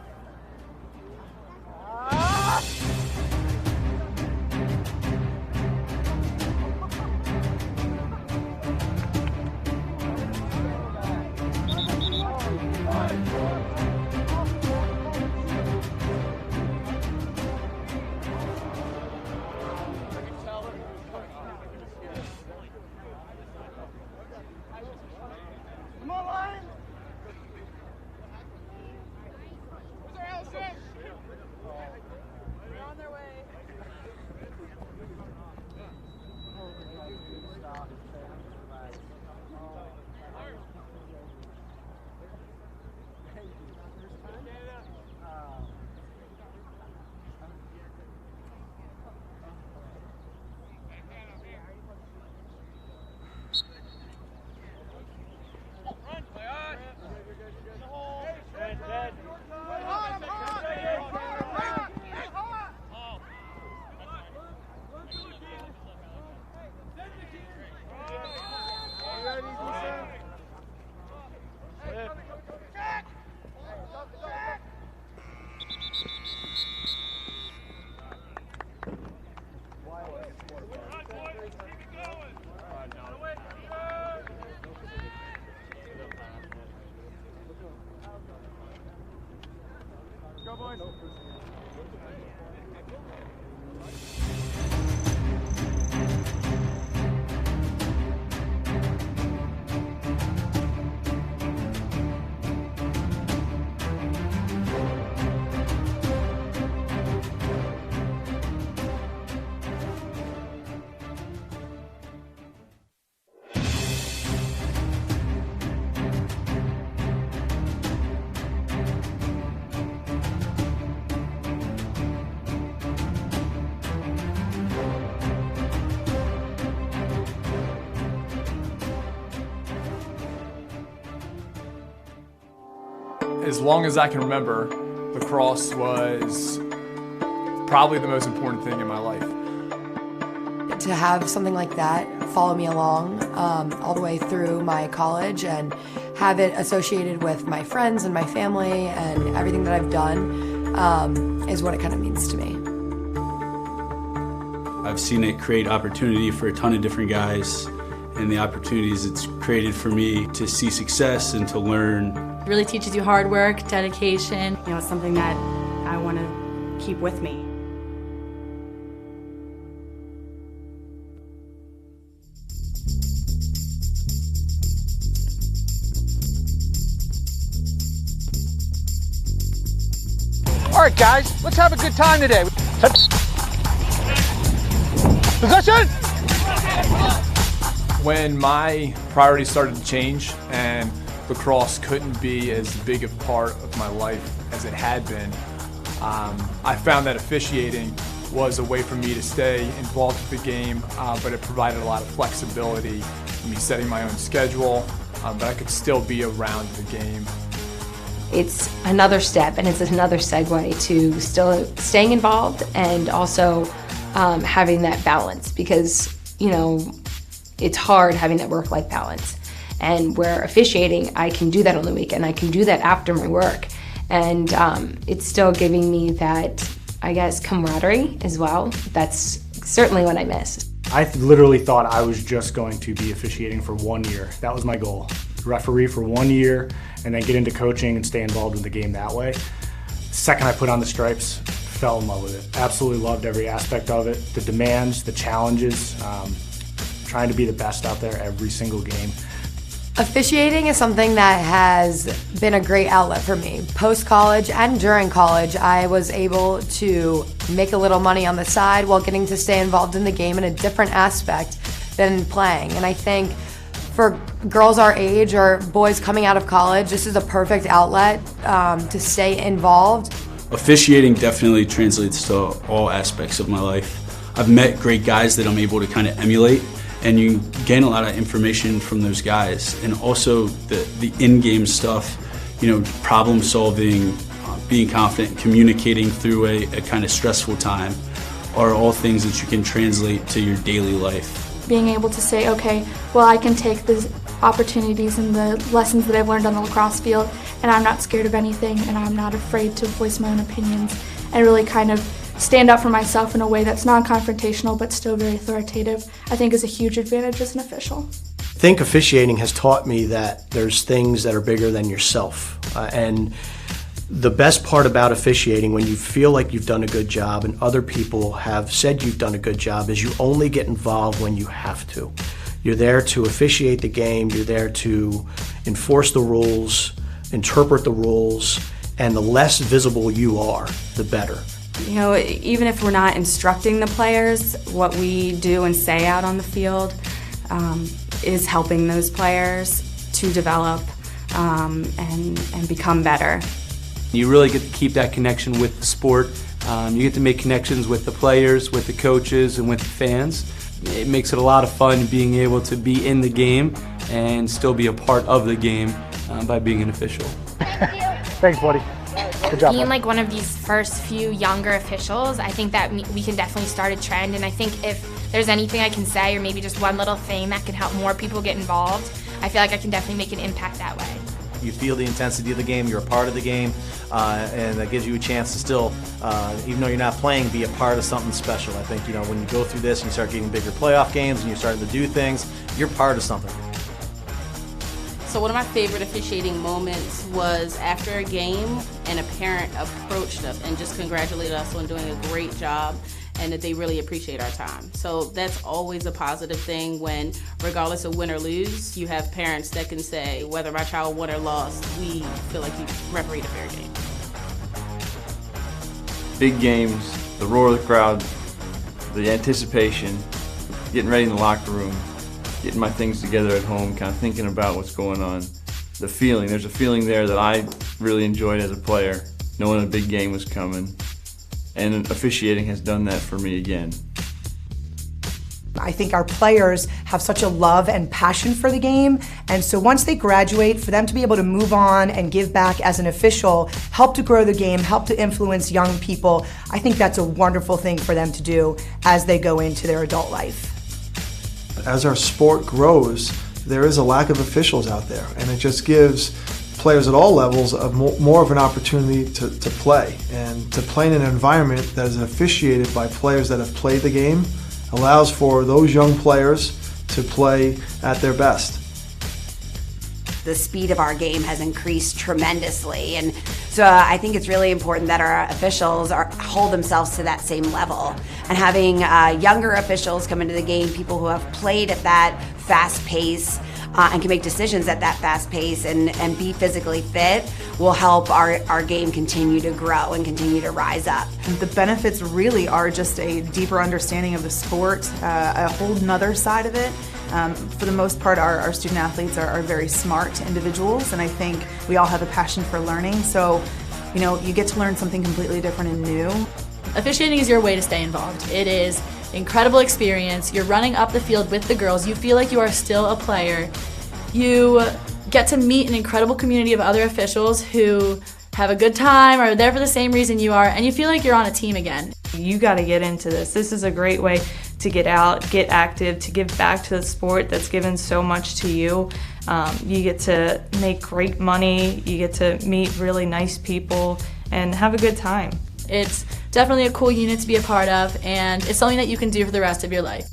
As long as I can remember, lacrosse was probably the most important thing in my life. To have something like that follow me along all the way through my college and have it associated with my friends and my family and everything that I've done is what it kind of means to me. I've seen it create opportunity for a ton of different guys, and the opportunities it's created for me to see success and to learn. It really teaches you hard work, dedication. You know, it's something that I want to keep with me. All right, guys, let's have a good time today. Possession! When my priorities started to change and lacrosse couldn't be as big a part of my life as it had been, I found that officiating was a way for me to stay involved with the game, but it provided a lot of flexibility me setting my own schedule, but I could still be around the game. It's another step, and it's another segue to still staying involved and also having that balance, because, you know, it's hard having that work-life balance. And where officiating, I can do that on the weekend. I can do that after my work. And it's still giving me that, I guess, camaraderie as well. That's certainly what I missed. I literally thought I was just going to be officiating for 1 year. That was my goal. Referee for 1 year, and then get into coaching and stay involved in the game that way. The second I put on the stripes, fell in love with it. Absolutely loved every aspect of it. The demands, the challenges, trying to be the best out there every single game. Officiating is something that has been a great outlet for me. Post-college and during college, I was able to make a little money on the side while getting to stay involved in the game in a different aspect than playing. And I think for girls our age or boys coming out of college, this is a perfect outlet to stay involved. Officiating definitely translates to all aspects of my life. I've met great guys that I'm able to kind of emulate, and you gain a lot of information from those guys. And also the in-game stuff, you know, problem solving, being confident, communicating through a kind of stressful time are all things that you can translate to your daily life. Being able to say, okay, well, I can take the opportunities and the lessons that I've learned on the lacrosse field, and I'm not scared of anything, and I'm not afraid to voice my own opinions, and really kind of stand up for myself in a way that's non-confrontational but still very authoritative, I think is a huge advantage as an official. I think officiating has taught me that there's things that are bigger than yourself. And the best part about officiating, when you feel like you've done a good job and other people have said you've done a good job, is you only get involved when you have to. You're there to officiate the game, you're there to enforce the rules, interpret the rules, and the less visible you are, the better. You know, even if we're not instructing the players, what we do and say out on the field is helping those players to develop and become better. You really get to keep that connection with the sport. You get to make connections with the players, with the coaches, and with the fans. It makes it a lot of fun being able to be in the game and still be a part of the game by being an official. Thanks, buddy. Good job. Being like one of these first few younger officials, I think that we can definitely start a trend, and I think if there's anything I can say or maybe just one little thing that can help more people get involved, I feel like I can definitely make an impact that way. You feel the intensity of the game, you're a part of the game, and that gives you a chance to still, even though you're not playing, be a part of something special. I think, you know, when you go through this and you start getting bigger playoff games and you're starting to do things, you're part of something. So one of my favorite officiating moments was after a game and a parent approached us and just congratulated us on doing a great job and that they really appreciate our time. So that's always a positive thing when, regardless of win or lose, you have parents that can say, whether my child won or lost, we feel like you refereed a fair game. Big games, the roar of the crowd, the anticipation, getting ready in the locker room, getting my things together at home, kind of thinking about what's going on. The feeling, there's a feeling there that I really enjoyed as a player, knowing a big game was coming. And officiating has done that for me again. I think our players have such a love and passion for the game, and so once they graduate, for them to be able to move on and give back as an official, help to grow the game, help to influence young people, I think that's a wonderful thing for them to do as they go into their adult life. As our sport grows, there is a lack of officials out there, and it just gives players at all levels more of an opportunity to play. And to play in an environment that is officiated by players that have played the game allows for those young players to play at their best. The speed of our game has increased tremendously, and so I think it's really important that our officials hold themselves to that same level. And having younger officials come into the game, people who have played at that fast pace and can make decisions at that fast pace and be physically fit will help our game continue to grow and continue to rise up. The benefits really are just a deeper understanding of the sport, a whole nother side of it. For the most part, our student athletes are very smart individuals, and I think we all have a passion for learning, so you know, you get to learn something completely different and new. Officiating is your way to stay involved. It is incredible experience. You're running up the field with the girls. You feel like you are still a player. You get to meet an incredible community of other officials who have a good time, are there for the same reason you are, and you feel like you're on a team again. You got to get into this. This is a great way to get out, get active, to give back to the sport that's given so much to you. You get to make great money, you get to meet really nice people, and have a good time. It's definitely a cool unit to be a part of, and it's something that you can do for the rest of your life.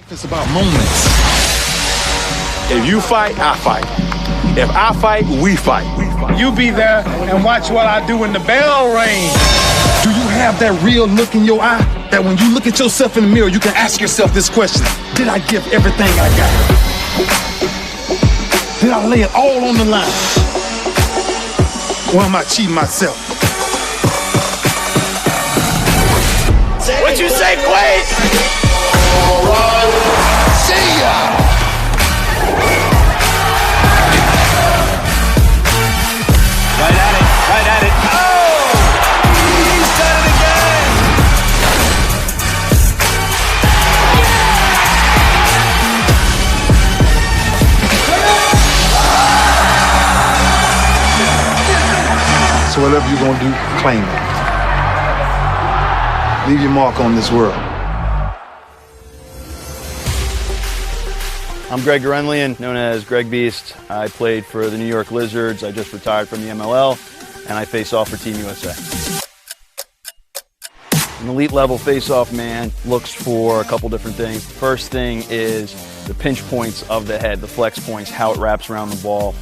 It's about moments. If you fight, I fight. If I fight, we fight. You be there and watch what I do when the bell rings. Do you have that real look in your eye? That when you look at yourself in the mirror, you can ask yourself this question: did I give everything I got? Did I lay it all on the line? Or am I cheating myself? What you say, Quaid? See ya! Right at it. Oh! He's done it again! So whatever you're gonna do, claim it. Leave your mark on this world. I'm Greg Gurenlian, known as Greg Beast. I played for the New York Lizards. I just retired from the MLL, and I face off for Team USA. An elite level face-off man looks for a couple different things. First thing is the pinch points of the head, the flex points, how it wraps around the ball.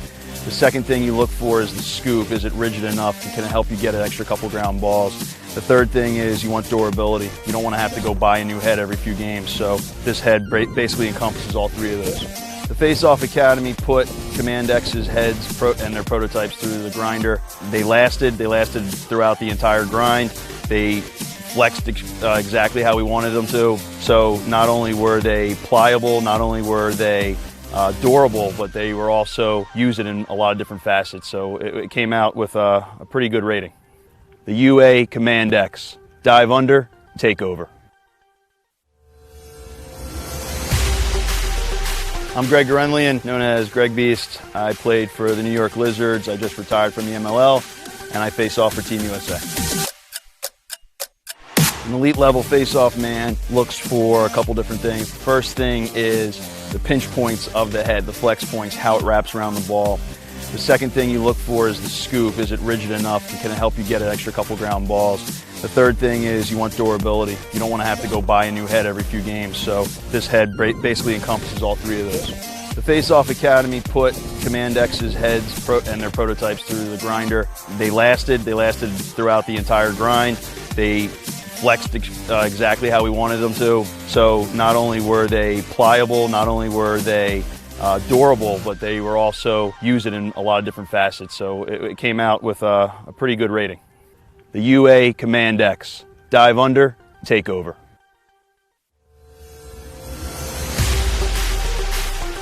The second thing you look for is the scoop. Is it rigid enough to kind of help you get an extra couple ground balls? The third thing is you want durability. You don't want to have to go buy a new head every few games, so this head basically encompasses all three of those. The Face-Off Academy put Command X's heads and their prototypes through the grinder. They lasted throughout the entire grind. They flexed exactly how we wanted them to. So not only were they pliable, not only were they durable, but they were also used in a lot of different facets. So it came out with a pretty good rating. The UA Command X. Dive under, take over. I'm Greg Gurenlian, known as Greg Beast. I played for the New York Lizards. I just retired from the MLL, and I face off for Team USA. An elite level face-off man looks for a couple different things. First thing is the pinch points of the head, the flex points, how it wraps around the ball. The second thing you look for is the scoop. Is it rigid enough to kind of help you get an extra couple ground balls? The third thing is you want durability. You don't want to have to go buy a new head every few games, so this head basically encompasses all three of those. The Face-Off Academy put Command X's heads and their prototypes through the grinder. They lasted throughout the entire grind. They flexed exactly how we wanted them to. So not only were they pliable, not only were they durable, but they were also used in a lot of different facets. So it came out with a pretty good rating. The UA Command X. Dive under, take over.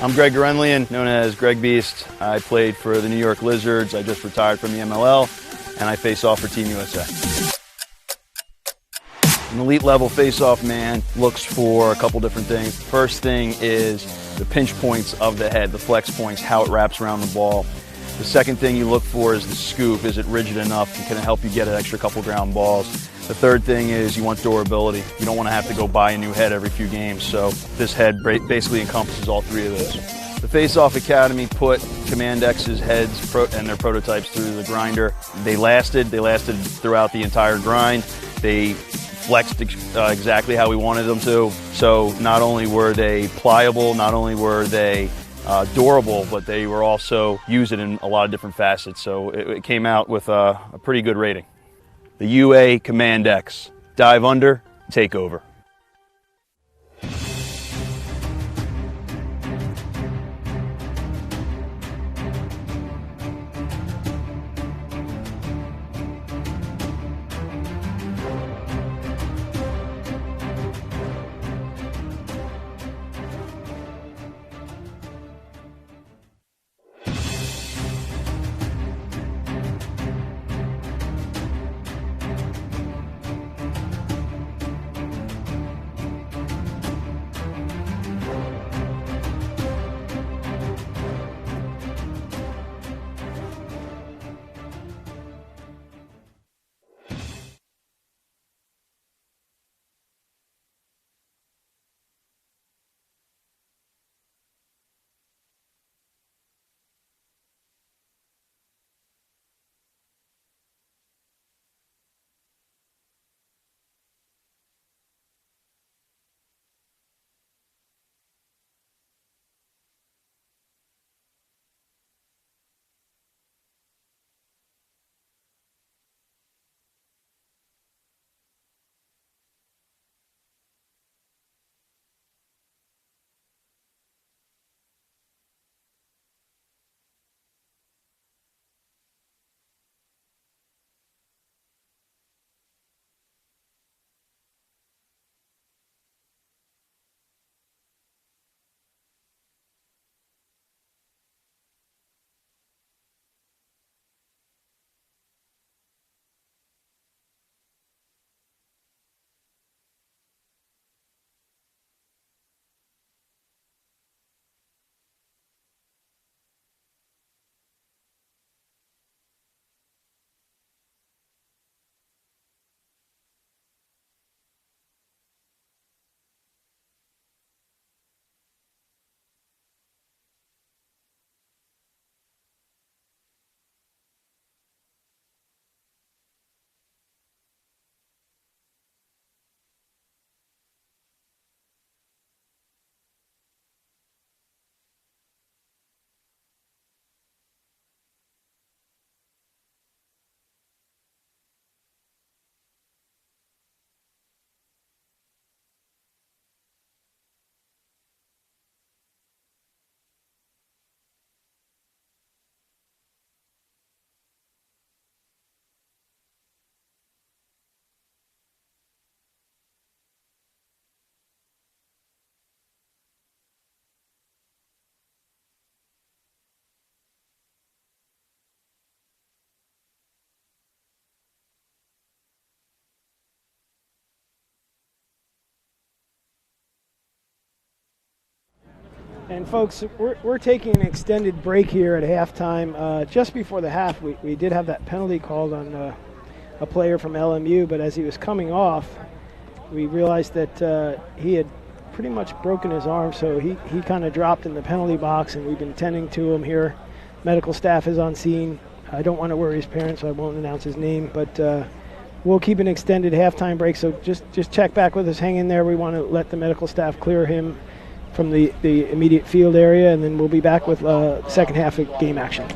I'm Greg Gurenlian, known as Greg Beast. I played for the New York Lizards. I just retired from the MLL, and I face off for Team USA. An elite level face-off man looks for a couple different things. First thing is the pinch points of the head, the flex points, how it wraps around the ball. The second thing you look for is the scoop. Is it rigid enough to kind of help you get an extra couple ground balls? The third thing is you want durability. You don't want to have to go buy a new head every few games, so this head basically encompasses all three of those. The Face-Off Academy put Command X's heads and their prototypes through the grinder. They lasted throughout the entire grind. They flexed exactly how we wanted them to. So not only were they pliable, not only were they durable, but they were also used in a lot of different facets. So it came out with a pretty good rating. The UA Command X. Dive under, take over. And folks, we're taking an extended break here at halftime. Just before the half, we did have that penalty called on a player from LMU, but as he was coming off, we realized that he had pretty much broken his arm, so he kind of dropped in the penalty box, and we've been tending to him here. Medical staff is on scene. I don't want to worry his parents, so I won't announce his name, but we'll keep an extended halftime break, so just check back with us. Hang in there. We want to let the medical staff clear him from the immediate field area, and then we'll be back with second half of game action.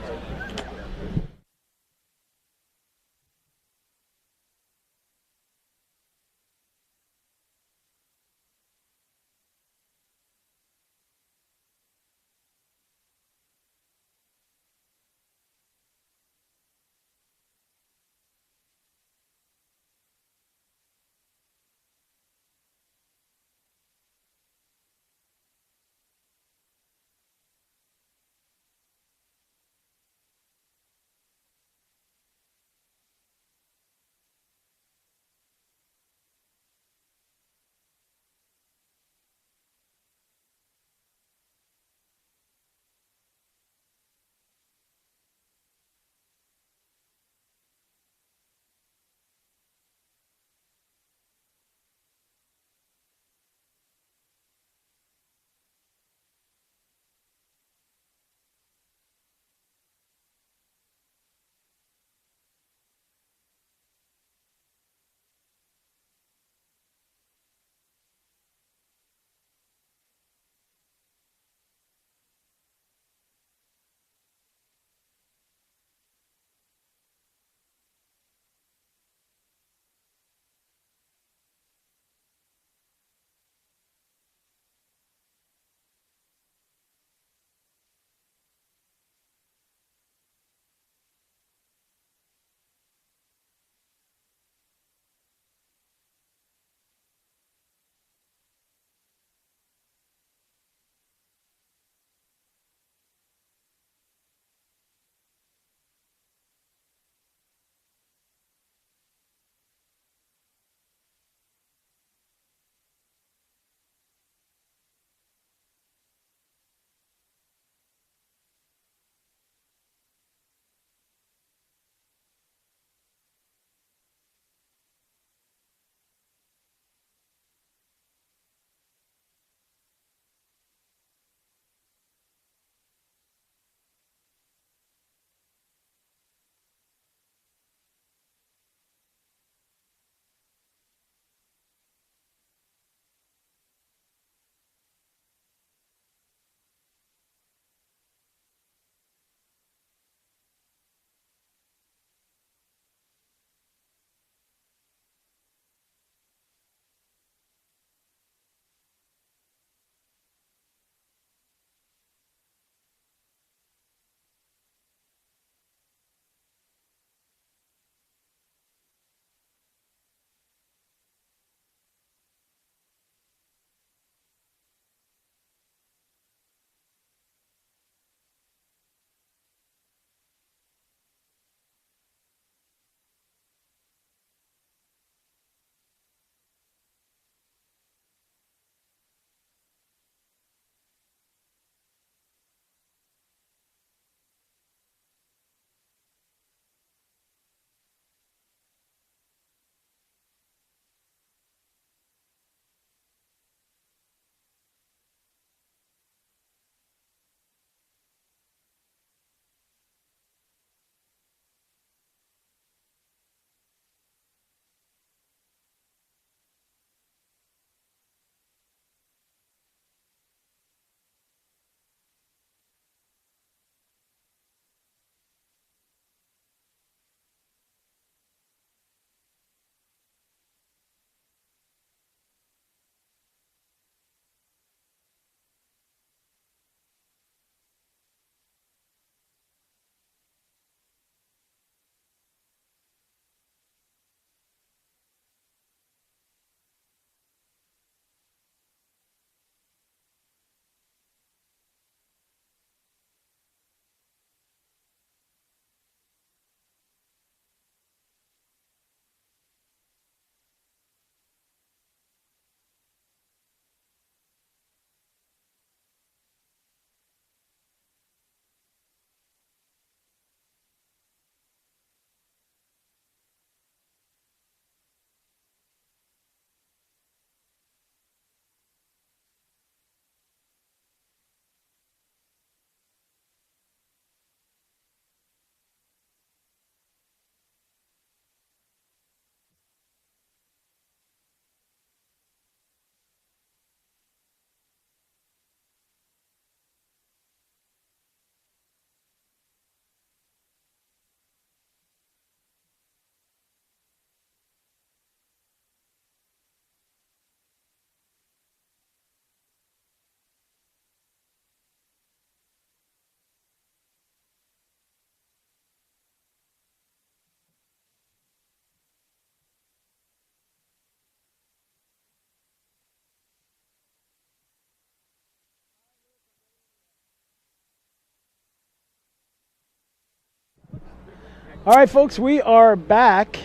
All right, folks, we are back.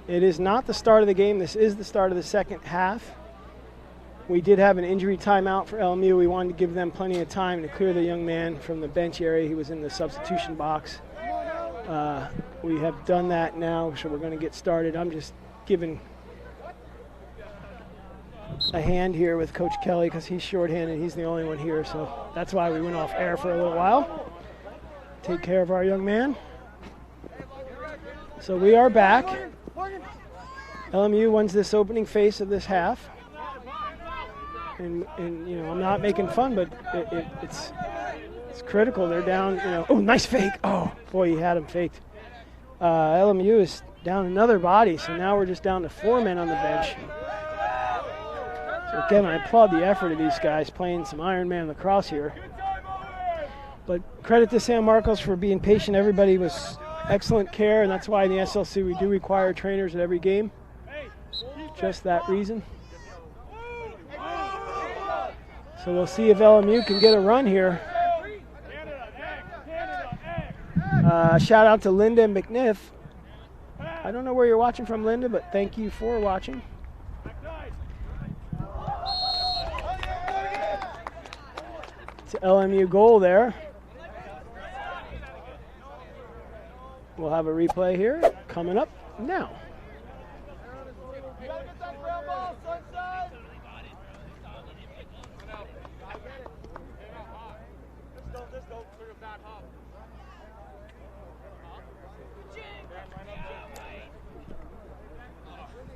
It is not the start of the game. This is the start of the second half. We did have an injury timeout for LMU. We wanted to give them plenty of time to clear the young man from the bench area. He was in the substitution box. We have done that now, so we're going to get started. I'm just giving a hand here with Coach Kelly because he's shorthanded. He's the only one here, so that's why we went off air for a little while. Take care of our young man. So we are back. LMU wins this opening face of this half. And you know, I'm not making fun, but it's critical. They're down, you know. Oh, nice fake. Oh, boy, he had him faked. LMU is down another body, so now we're just down to 4 men on the bench. So again, I applaud the effort of these guys playing some Ironman lacrosse here. But credit to San Marcos for being patient. Everybody was excellent care, and that's why in the SLC we do require trainers at every game. Just that reason. So we'll see if LMU can get a run here. Shout out to Linda and McNiff. I don't know where you're watching from, Linda, but thank you for watching. It's an LMU goal there. We'll have a replay here coming up now.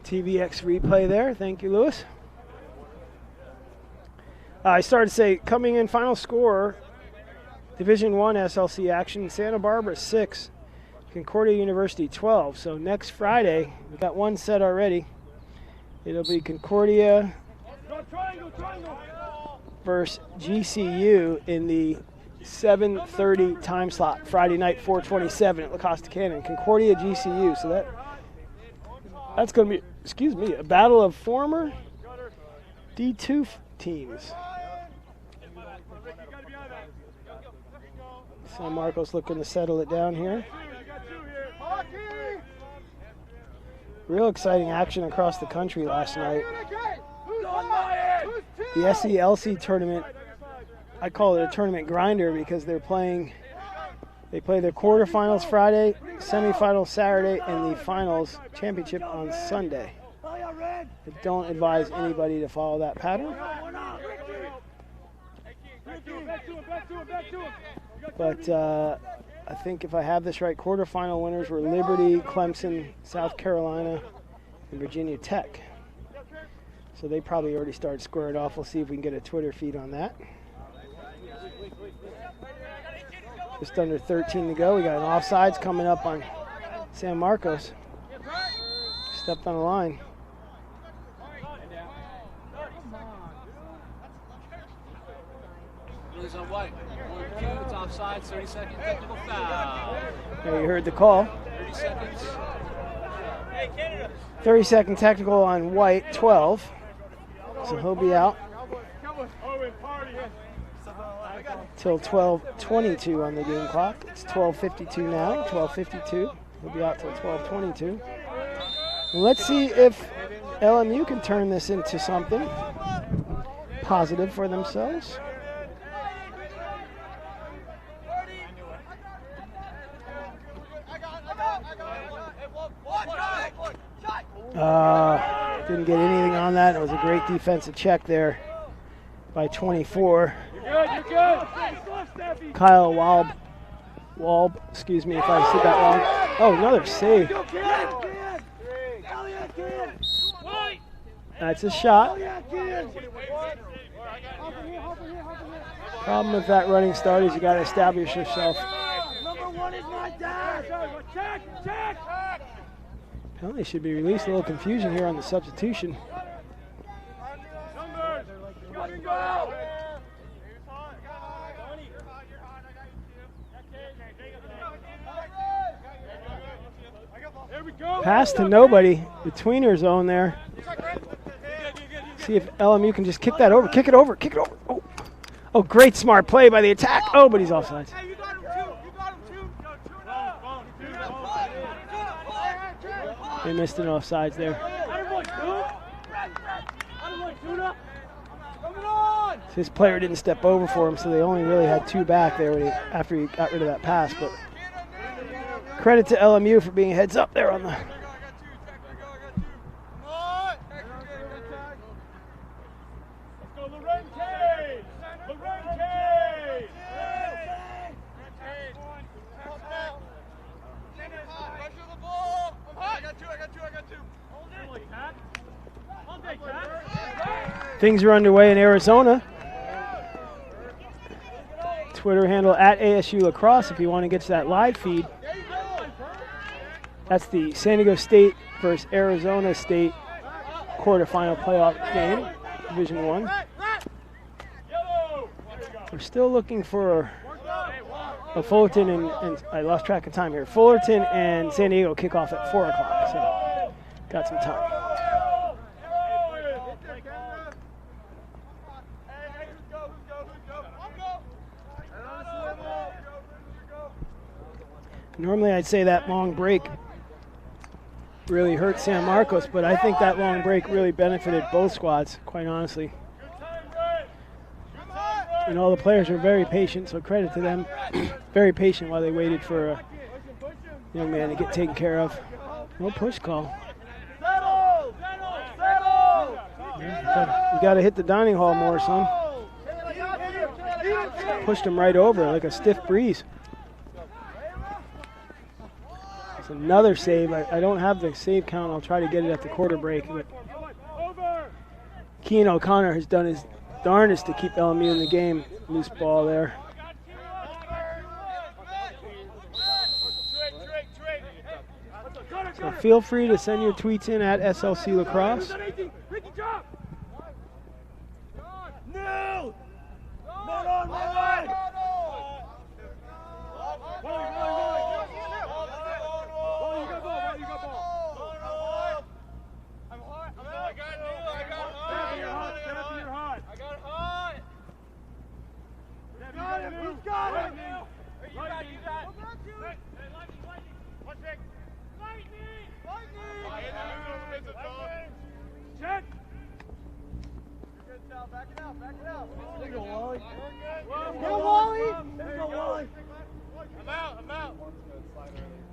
TVX replay there. Thank you, Lewis. I started to say, coming in final score, Division I SLC action, Santa Barbara 6, Concordia University 12. So next Friday, we've got one set already. It'll be Concordia versus GCU in the 7:30 time slot, Friday night, 427 at La Costa Canyon. Concordia GCU. So that's going to be, excuse me, a battle of former D2 teams. San Marcos looking to settle it down here. Real exciting action across the country last night. The SLC Tournament, I call it a tournament grinder because they play their quarterfinals Friday, semifinals Saturday, and the finals championship on Sunday. I don't advise anybody to follow that pattern. But I think if I have this right, quarterfinal winners were Liberty, Clemson, South Carolina, and Virginia Tech. So they probably already started squaring off. We'll see if we can get a Twitter feed on that. Just under 13 to go. We got an offsides coming up on San Marcos. Stepped on the line. It's offside, 30-second technical foul. There, you heard the call. 30 seconds. 30-second technical on White, 12. So he'll be out till 12:22 on the game clock. It's 12:52 now, 12:52. He'll be out till 12:22. Let's see if LMU can turn this into something positive for themselves. Didn't get anything on that. It was a great defensive check there by 24. You're good. Kyle Walb, excuse me if I said that wrong. Oh, another save. That's a shot. Problem with that running start is you got to establish yourself. Penalty should be released. A little confusion here on the substitution. Pass to nobody. The tweener zone there. See if LMU can just kick that over. Kick it over. Kick it over. Oh, oh, great smart play by the attack. Oh, but he's offsides. They missed an offsides there. His player didn't step over for him, so they only really had 2 back there after he got rid of that pass. But credit to LMU for being heads up there on the. Things are underway in Arizona. Twitter handle at ASU Lacrosse if you want to get to that live feed. That's the San Diego State versus Arizona State quarterfinal playoff game, Division 1. We're still looking for Fullerton and I lost track of time here. Fullerton and San Diego kick off at 4 o'clock, so got some time. Normally I'd say that long break really hurt San Marcos, but I think that long break really benefited both squads, quite honestly. And all the players were very patient, so credit to them. Very patient while they waited for a young man to get taken care of. No push call. You got to hit the dining hall more, son. Pushed him right over like a stiff breeze. It's another save. I don't have the save count. I'll try to get it at the quarter break. But Keane O'Connor has done his darndest to keep LMU in the game. Loose ball there. So feel free to send your tweets in at SLC Lacrosse.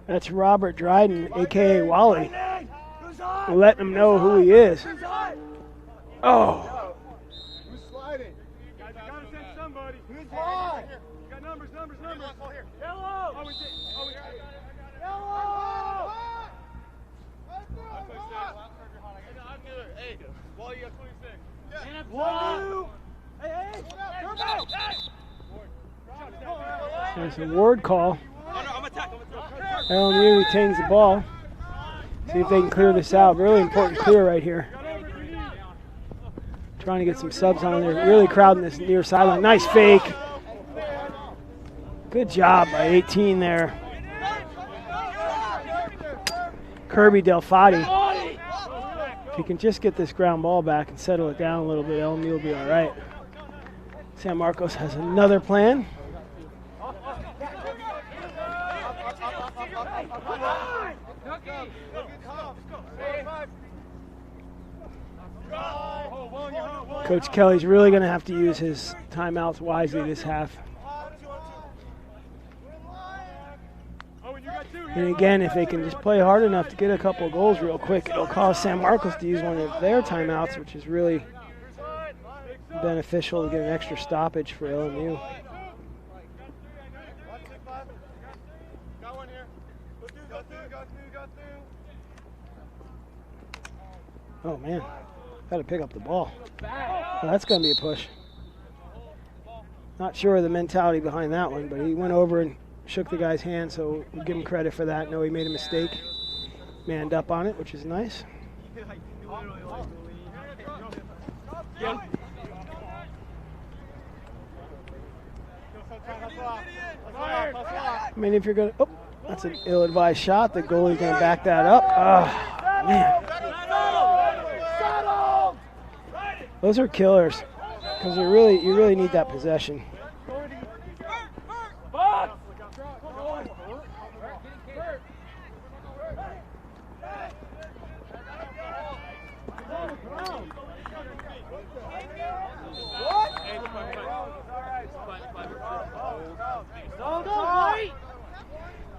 That's Robert Dryden, a.k.a. Wally. We're letting him know who he is. Oh. Who's sliding? Guys, I gotta send somebody. Who's high? You got numbers. Yellow! Yellow! I'm good. Hey, Wally, you got 26. Wally! Hey! There's a ward call. LMU retains the ball. See if they can clear this out. Really important clear right here. Trying to get some subs on there. Really crowding this near sideline. Nice fake. Good job by 18 there. Kirby Delfati. If he can just get this ground ball back and settle it down a little bit, LMU will be all right. San Marcos has another plan. Coach Kelly's really going to have to use his timeouts wisely this half. And again, if they can just play hard enough to get a couple of goals real quick, it'll cause San Marcos to use one of their timeouts, which is really beneficial to get an extra stoppage for LMU. Oh man, got to pick up the ball. Well, that's going to be a push. Not sure of the mentality behind that one, but he went over and shook the guy's hand, so we'll give him credit for that. No, he made a mistake. Manned up on it, which is nice. I mean, if you're going to, oh, that's an ill-advised shot. The goalie's going to back that up. Oh, man. Those are killers because you really need that possession.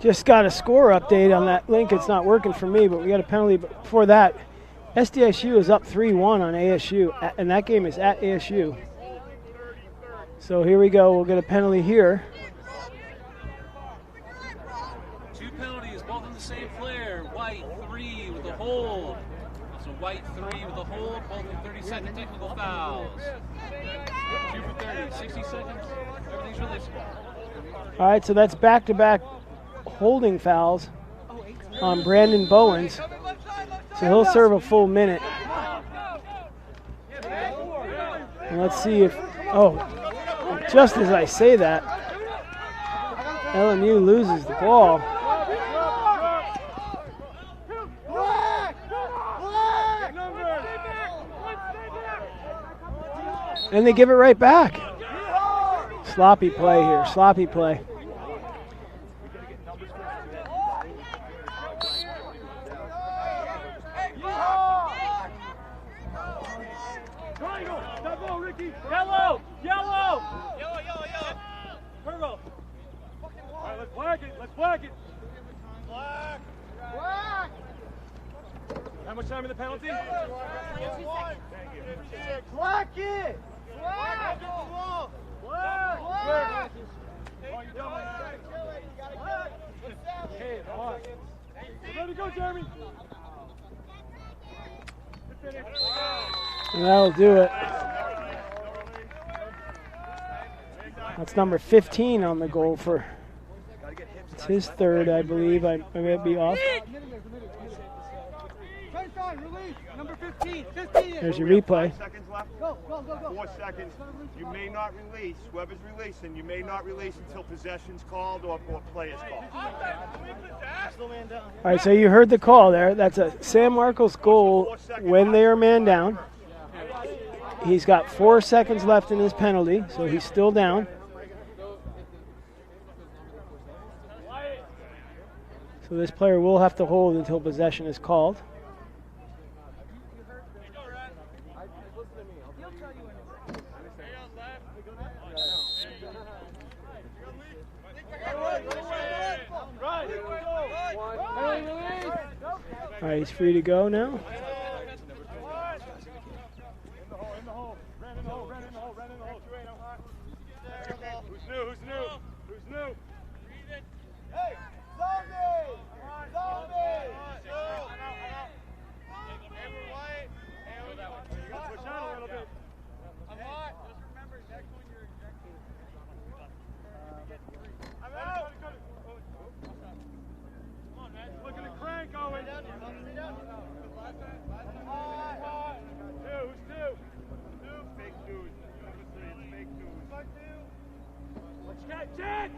Just got a score update on that link. It's not working for me, but we got a penalty. But before that, SDSU is up 3-1 on ASU, and that game is at ASU. So here we go. We'll get a penalty here. Two penalties, both on the same player. White 3 with a hold. So White 3 with a hold, both in 30-second technical fouls. 2 for 30, 60 seconds. Everything's releasable. All right, so that's back-to-back holding fouls on Brandon Bowens. So he'll serve a full minute. And let's see if, just as I say that, LMU loses the ball. And they give it right back. Sloppy play here, sloppy play. Yellow! Yellow! Yellow, yellow, yellow! Purple! Alright, let's black it, let's black it! Black! Black! How much time in the penalty? 2 seconds. Thank you. Black it! Black! Black! Black! Oh, you're done. Hey, come on. Let it go, Jeremy! And that'll do it. That's number 15 on the goal for, it's his third, I believe. I might be off. Number 15. There's your replay. 5 seconds left. Go. 4 seconds. You may not release. Whoever's releasing, you may not release until possession's called or play is called. All right, so you heard the call there. That's a San Marcos goal when they are man down. He's got 4 seconds left in his penalty, so he's still down. So this player will have to hold until possession is called. All right, he's free to go now. Who's new? Hey, zombie! Zombie! Hey, we're white. You gotta push out a little bit. I'm hot. Just remember, next one you're ejected. I'm out. Come on, man. Look at the crank going. Stay down. Who's two? Fake news. Number 3, it's fake news. Let's get Jack!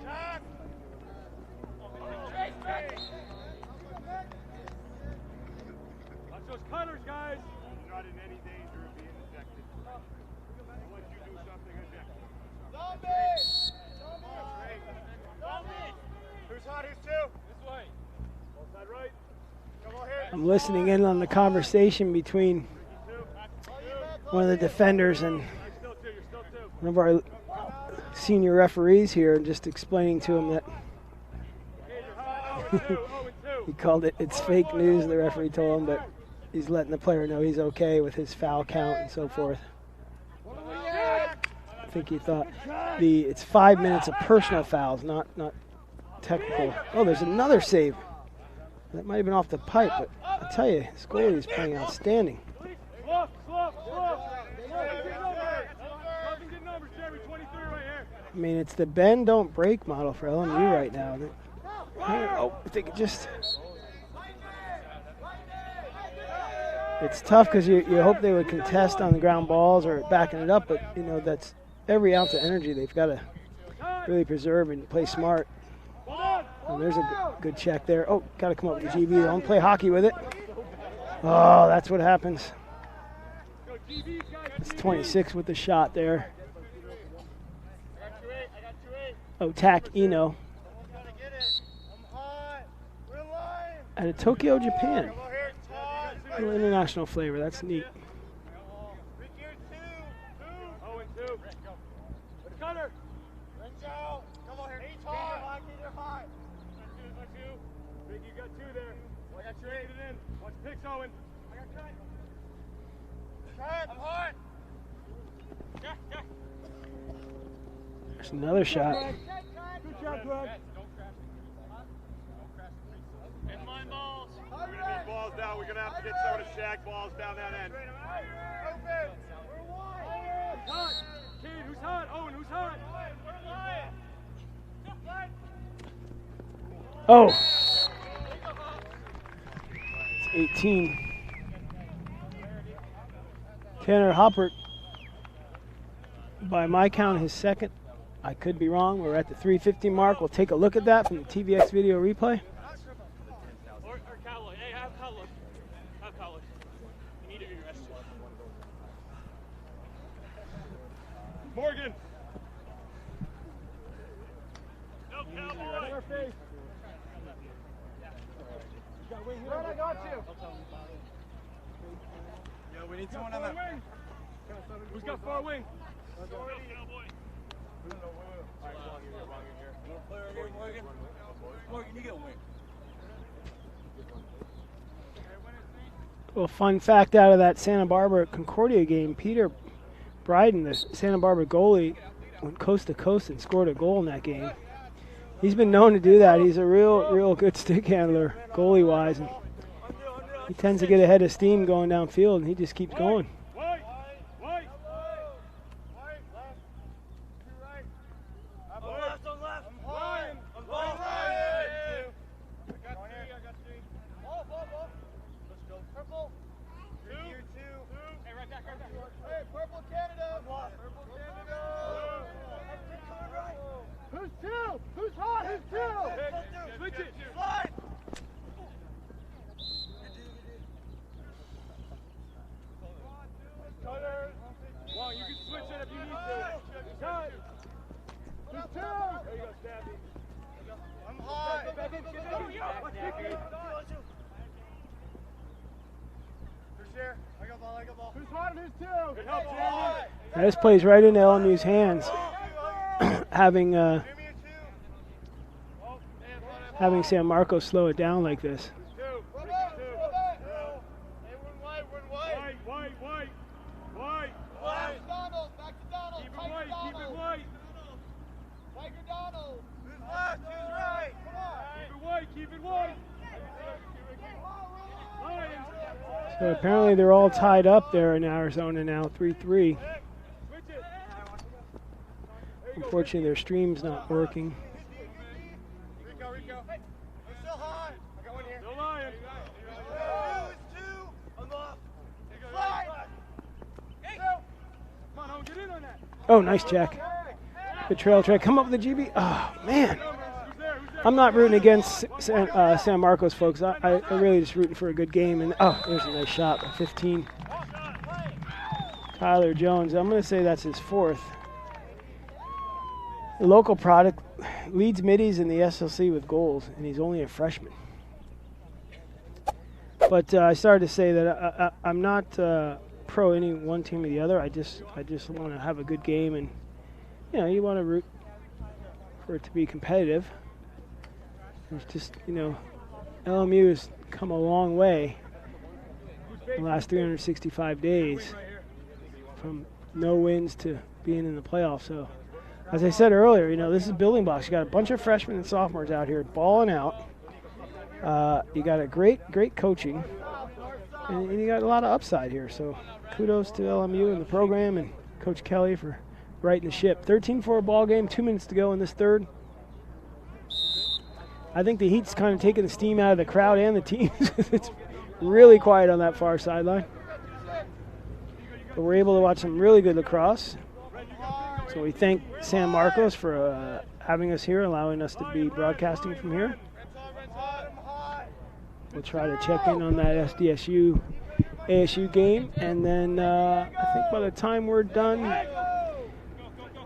Watch those cutters, guys. You're not in any danger of being ejected. Unless you do something ejected. Zombie! Zombie! Who's hot? Who's 2? This way. Both side right. Come on here. I'm listening in on the conversation between one of the defenders and one of our senior referees here, and just explaining to him that he called it's fake news, the referee told him, but he's letting the player know he's okay with his foul count and so forth. I think he thought it's 5 minutes of personal fouls, not technical. Oh, there's another save. That might have been off the pipe, but I tell you, this goalie is playing outstanding. I mean, it's the bend, don't break model for LMU right now. If they could just... It's tough because you hope they would contest on the ground balls or backing it up, but, that's every ounce of energy they've got to really preserve and play smart. And there's a good check there. Oh, got to come up with the GB. Don't play hockey with it. Oh, that's what happens. It's 26 with the shot there. Otak Ino out of Tokyo, Japan. A little international flavor. That's neat. Thanks, Owen. I'm hard. There's another shot. Good shot, Greg. Inline balls. These balls down. We're going to have to get some of the shag balls down that end. Hot. Kid, who's hot? Owen, who's hot? Oh. It's 18. Tanner Hoppert, by my count, his second. I could be wrong. We're at the 3:50 mark. We'll take a look at that from the TVX video replay. Or Cowley. Hey, have Cowley. Have Cowley. You need to be rested. Morgan. No, Cowboy. Your face. Brett, I got you. Yo, we need someone on that. Who's got far wing? Morgan, you get wing. Well, fun fact out of that Santa Barbara Concordia game, Peter Bryden, the Santa Barbara goalie, went coast to coast and scored a goal in that game. He's been known to do that. He's a real good stick handler, goalie-wise. And he tends to get ahead of steam going downfield, and he just keeps going. Who's hot? Who's two? Switch it. Slide. Well, you can switch it if you need to. Cut. Who's two? There you go, Stabby. I'm hot. Go back in. I got ball. Who's hot and who's two? Good help, Jeremy. Now this plays right into LMU's hands. Having San Marcos slow it down like this. So apparently they're all tied up there in Arizona now, 3-3. Unfortunately, their stream's not working. Oh, nice check. Good trail track. Come up with the GB. Oh, man. I'm not rooting against San Marcos, folks. I'm really just rooting for a good game. And oh, there's a nice shot by 15. Tyler Jones. I'm going to say that's his fourth. The local product leads middies in the SLC with goals, and he's only a freshman. But I started to say that I'm not pro any one team or the other. I just want to have a good game, and you want to root for it to be competitive. It's just LMU has come a long way in the last 365 days, from no wins to being in the playoffs. So, as I said earlier, this is building blocks. You got a bunch of freshmen and sophomores out here balling out. You got a great coaching, and you got a lot of upside here. So, kudos to LMU and the program and Coach Kelly for righting the ship. 13-4 ball game, 2 minutes to go in this third. I think the Heat's kind of taking the steam out of the crowd and the teams. It's really quiet on that far sideline. But we're able to watch some really good lacrosse. So we thank San Marcos for having us here, allowing us to be broadcasting from here. We'll try to check in on that SDSU ASU game, and then I think by the time we're done,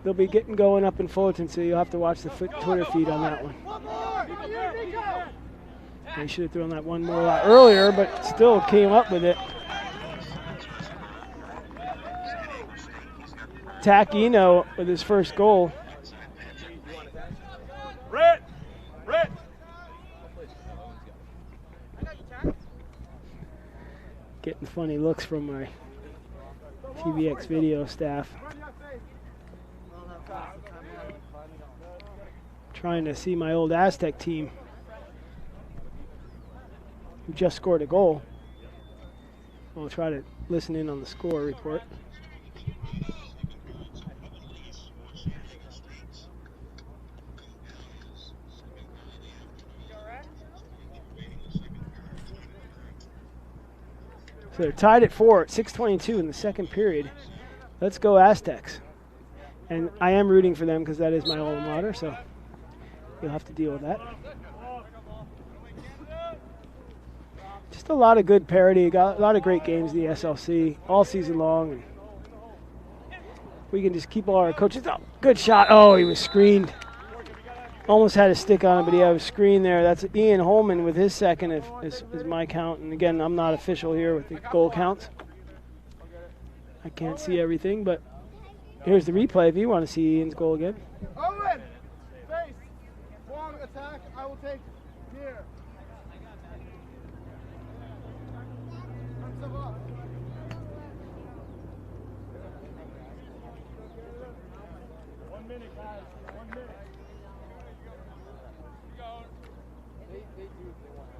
they'll be getting going up in Fullerton, so you'll have to watch the Twitter feed on that one. They should have thrown that one more a lot earlier, but still came up with it. Taquino with his first goal. Brett! Getting funny looks from my TVX video staff. Trying to see my old Aztec team who just scored a goal. I'll try to listen in on the score report. So they're tied at 4 at 6:22 in the second period. Let's go Aztecs. And I am rooting for them because that is my alma mater, so you'll have to deal with that. Just a lot of good parity, got a lot of great games in the SLC all season long. And we can just keep all our coaches. Oh, good shot. Oh, he was screened. Almost had a stick on him, but he had a screen there. That's Ian Holman with his second, is my count. And again, I'm not official here with the goal counts. I can't see everything, but here's the replay if you want to see Ian's goal again. Owen! Face! Long attack, I will take here. One minute, guys. 1 minute. They do if they want to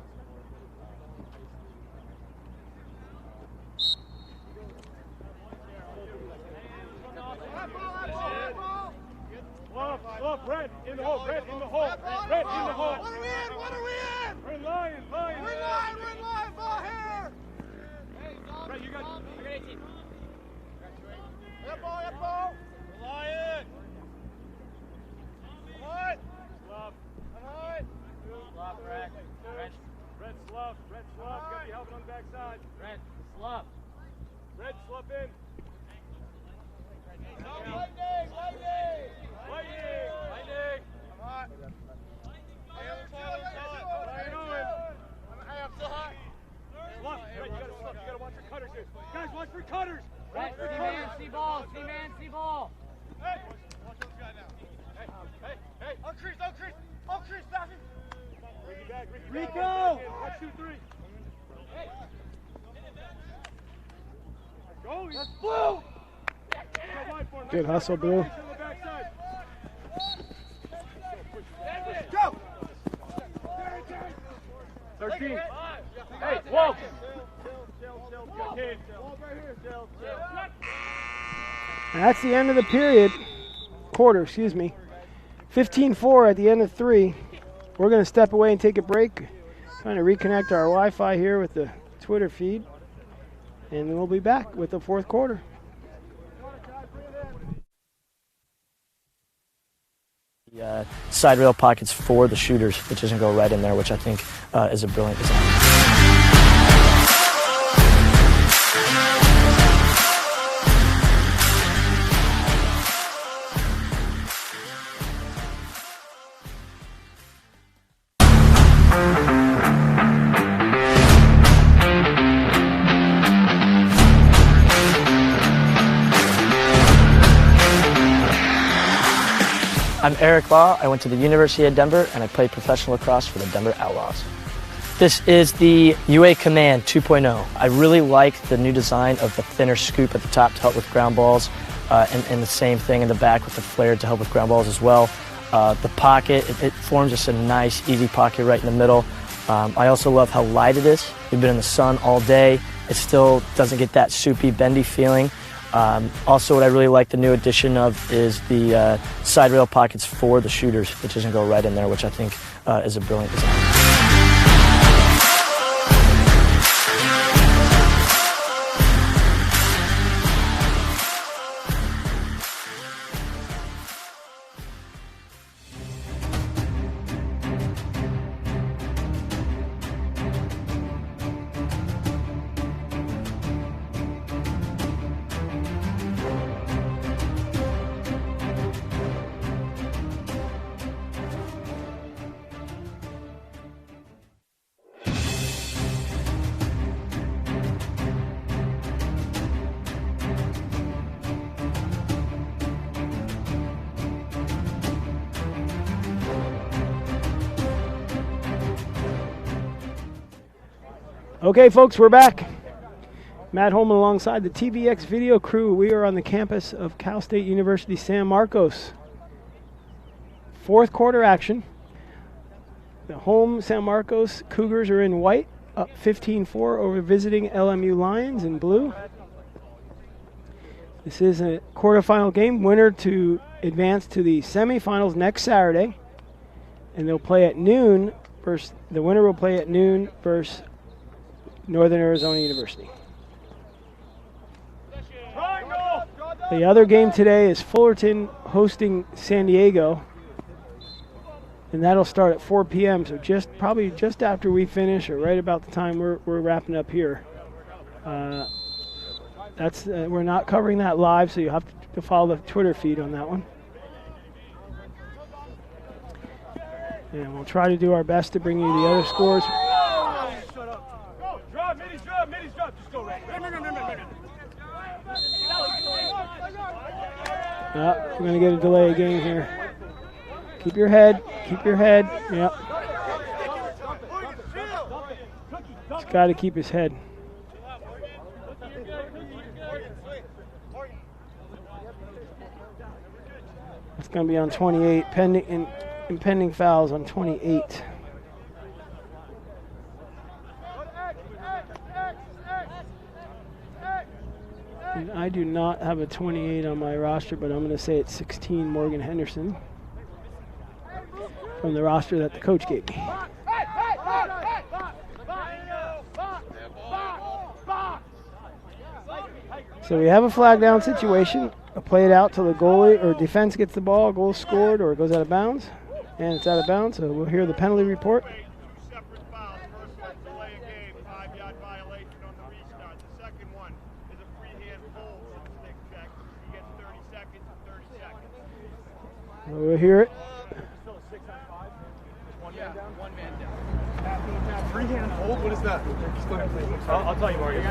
Love, Brett, in the hole, Brett, in the hole, Brett, in the hole. What are we in? What are we in? We're in line. We're in line, ball here. Brett, you got 18. That ball. Lion. Come on. Love. Love, Brett. Brett, slough. Got to be helping on the backside. Brett, slough. Brett, slough in. Lightning! I'm hot. I'm still hot. Slough. Brett, you gotta watch your cutters here. Guys, watch for cutters. Brett, see ball. Hey! Watch those guys now. Hey! Uncrease, back in. Rico! Watch 2-3. Hey! Go! That's blue! Good hustle, Blue. Go! 13. Hey, whoa! And that's the end of the period. Quarter, excuse me. 15-4 at the end of 3. We're going to step away and take a break. Trying to reconnect our Wi-Fi here with the Twitter feed. And then we'll be back with the fourth quarter. Side rail pockets for the shooters, which doesn't go right in there, which I think is a brilliant design. I'm Eric Law. I went to the University of Denver and I played professional lacrosse for the Denver Outlaws. This is the UA Command 2.0. I really like the new design of the thinner scoop at the top to help with ground balls and the same thing in the back with the flare to help with ground balls as well. The pocket, it forms just a nice, easy pocket right in the middle. I also love how light it is. We've been in the sun all day. It still doesn't get that soupy, bendy feeling. Also, what I really like the new addition of is the side rail pockets for the shooters, which doesn't go right in there, which I think is a brilliant design. Okay, folks, we're back. Matt Holman alongside the TVX video crew. We are on the campus of Cal State University San Marcos. Fourth quarter action. The home San Marcos Cougars are in white, up 15-4 over visiting LMU Lions in blue. This is a quarterfinal game. Winner to advance to the semifinals next Saturday. And they'll play at noon. The winner will play at noon versus Northern Arizona University. The other game today is Fullerton hosting San Diego, and that'll start at 4 p.m. So probably just after we finish, or right about the time we're wrapping up here. We're not covering that live, so you have to follow the Twitter feed on that one. And we'll try to do our best to bring you the other scores. Shut up. Go. Drop, middies drop, middies drop. Just go right. We're going to get a delay game here. Keep your head. Yep. He's got to keep his head. It's going to be on 28, impending fouls on 28. And I do not have a 28 on my roster, but I'm going to say it's 16, Morgan Henderson, from the roster that the coach gave me. So we have a flag down situation. I'll play it out till the goalie or defense gets the ball, goal scored, or it goes out of bounds. And it's out of bounds, so we'll hear the penalty report. We'll hear it. Freehand hold? What is that? I'll tell you, Morgan.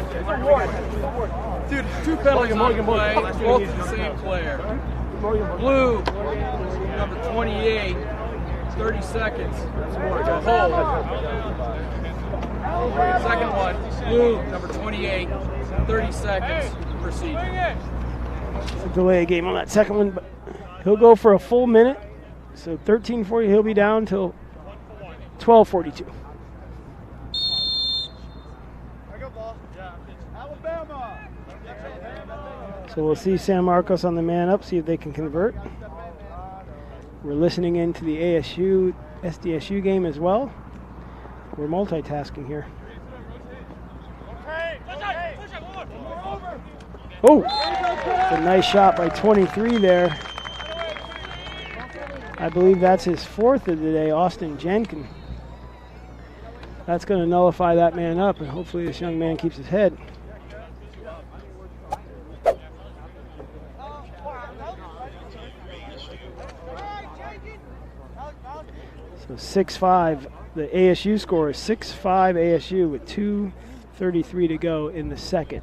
Dude, two penalties on play, both the same player. Blue, number 28, 30 seconds to hold. Second one, blue, number 28, 30 seconds, procedure. It's a delay game on that second one, but he'll go for a full minute. So 13:40, he'll be down till 12:42. So we'll see San Marcos on the man up, see if they can convert. We're listening in to the SDSU game as well. We're multitasking here. Oh, it's a nice shot by 23 there. I believe that's his fourth of the day, Austin Jenkin. That's going to nullify that man up, and hopefully this young man keeps his head. So 6-5, the ASU score is 6-5 ASU with 2:33 to go in the second.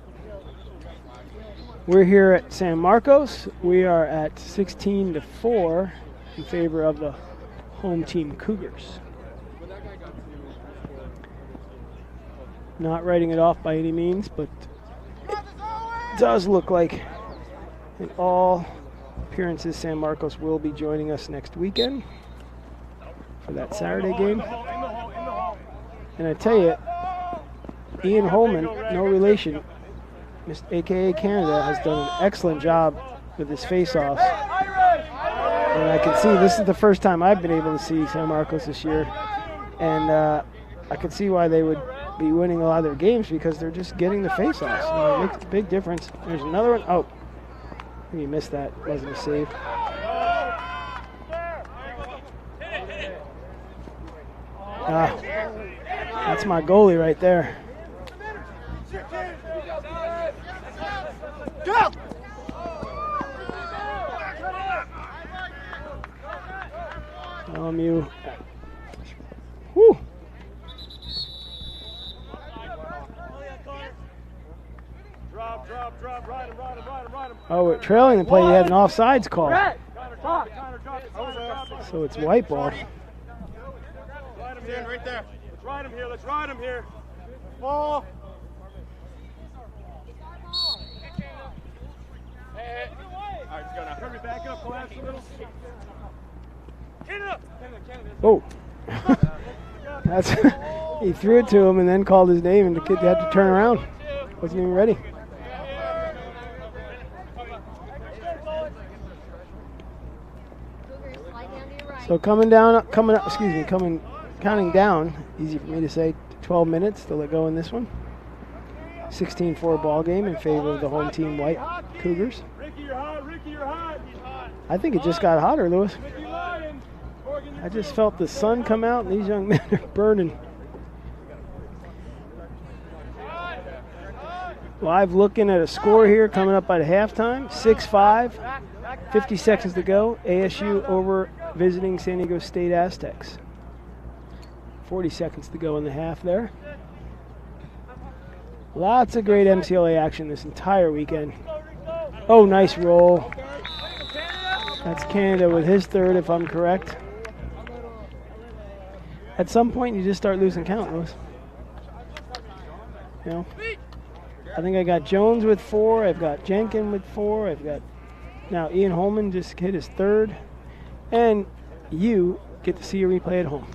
We're here at San Marcos. We are at 16-4 in favor of the home team Cougars. Not writing it off by any means, but it does look like in all appearances San Marcos will be joining us next weekend for that Saturday game. And I tell you, Ian Holman, no relation, AKA Canada, has done an excellent job with his face-offs. And I can see this is the first time I've been able to see San Marcos this year. And I can see why they would be winning a lot of their games, because they're just getting the face-offs. It makes a big difference. There's another one. Oh, I think he missed that. It wasn't a save. That's my goalie right there. Go! LMU. Whew. Drop, ride him. Oh, we're trailing the play. You had an offsides call. So it's white ball. Stand right there. Let's ride him here. Ball. Oh. That's he threw it to him and then called his name, and the kid had to turn around. Wasn't even ready. So counting down, easy for me to say, 12 minutes to let go in this one. 16-4 ball game in favor of the home team White Cougars. I think it just got hotter, Lewis. I just felt the sun come out and these young men are burning. Live looking at a score here coming up at halftime, 6-5, 50 seconds to go. ASU over visiting San Diego State Aztecs. 40 seconds to go in the half there. Lots of great MCLA action this entire weekend. Oh, nice roll. That's Canada with his third, if I'm correct. At some point, you just start losing count, Lewis. You know, I think I got Jones with 4. I've got Jenkin with 4. I've got now Ian Holman just hit his third. And you get to see a replay at home.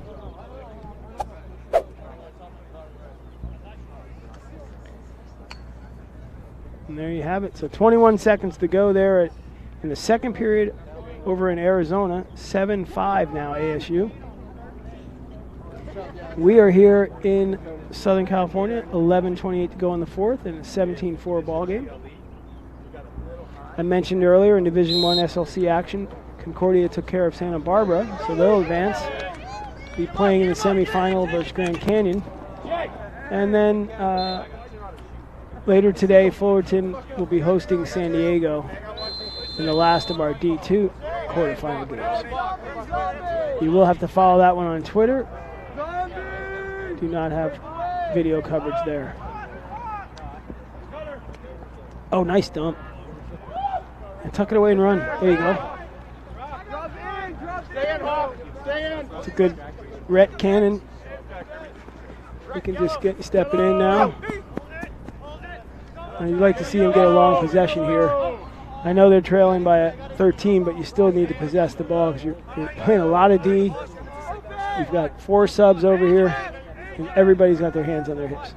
And there you have it. So 21 seconds to go there in the second period over in Arizona. 7-5 now ASU. We are here in Southern California. 11:28 to go in the fourth in a 17-4 ball game. I mentioned earlier in Division I SLC action, Concordia took care of Santa Barbara, so they'll advance. Be playing in the semifinal versus Grand Canyon. And then later today, Fullerton will be hosting San Diego in the last of our D2 quarterfinal games. You will have to follow that one on Twitter. Do not have video coverage there. Oh, nice dump. And tuck it away and run. There you go. It's a good Rhett Cannon. We can just step it in now. And you'd like to see him get a long possession here. I know they're trailing by 13, but you still need to possess the ball because you're playing a lot of D. You've got 4 subs over here, and everybody's got their hands on their hips.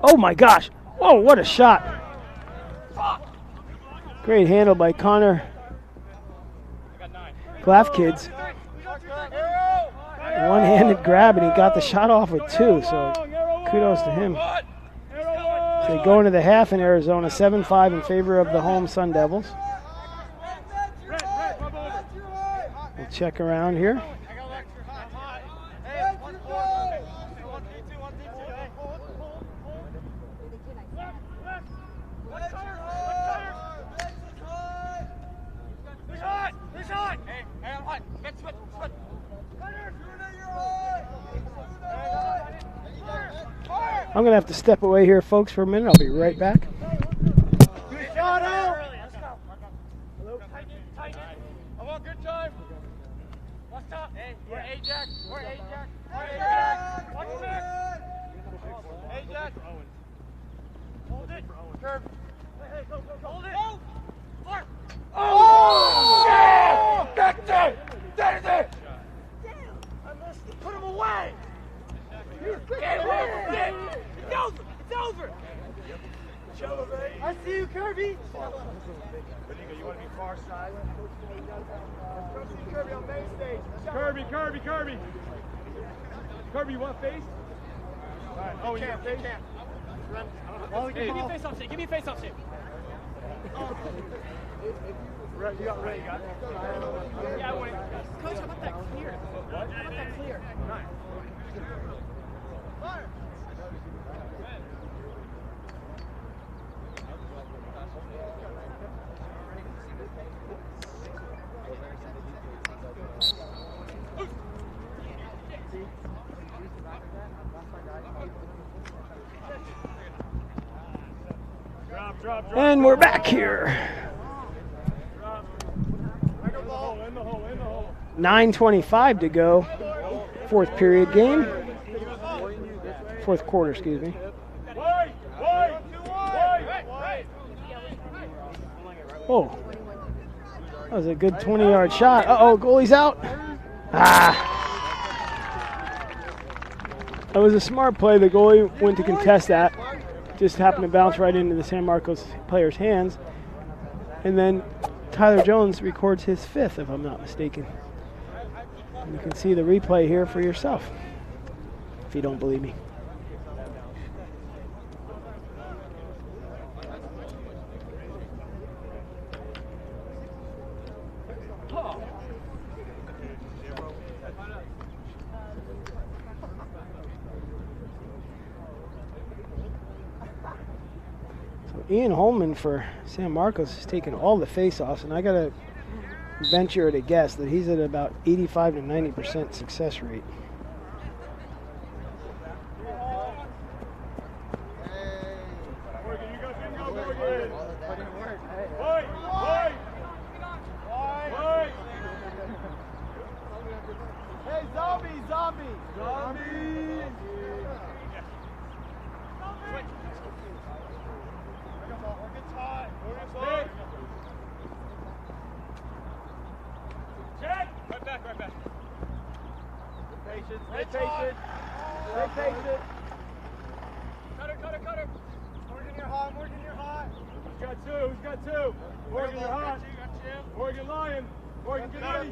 Oh my gosh! Whoa, what a shot! Great handle by Connor Glafkids. One-handed grab, and he got the shot off with 2, so kudos to him. So they go into the half in Arizona, 7-5 in favor of the home Sun Devils. We'll check around here. I'm going to have to step away here, folks, for a minute. I'll be right back. Oh! Yeah! That's it! That's it! I missed it. Put him away! It's over! It's over! I see you, Kirby! You want to be far side? Come see Kirby on main stage. Kirby! Kirby, you want face? Right. Oh, you want face? Give me a face-off shake. Give me a face-off shake. Right, you got it. Yeah, I want it. Coach, how about that clear? What? How about that clear? Nice. Fire! And we're back here. 9:25 to go. Fourth period game. Fourth quarter, excuse me. Oh, That was a good 20-yard shot. Uh-oh, goalie's out. Ah. That was a smart play. The goalie went to contest that. Just happened to bounce right into the San Marcos player's hands. And then Tyler Jones records his 5th, if I'm not mistaken. And you can see the replay here for yourself, if you don't believe me. Ian Holman for San Marcos has taken all the face-offs, and I got to venture to guess that he's at about 85 to 90% success rate. Hey, zombie! Right back. Stay patient. Cutter. Morgan, you're hot. Who's got two? Morgan, you're hot. Morgan Lion. Morgan, get ready.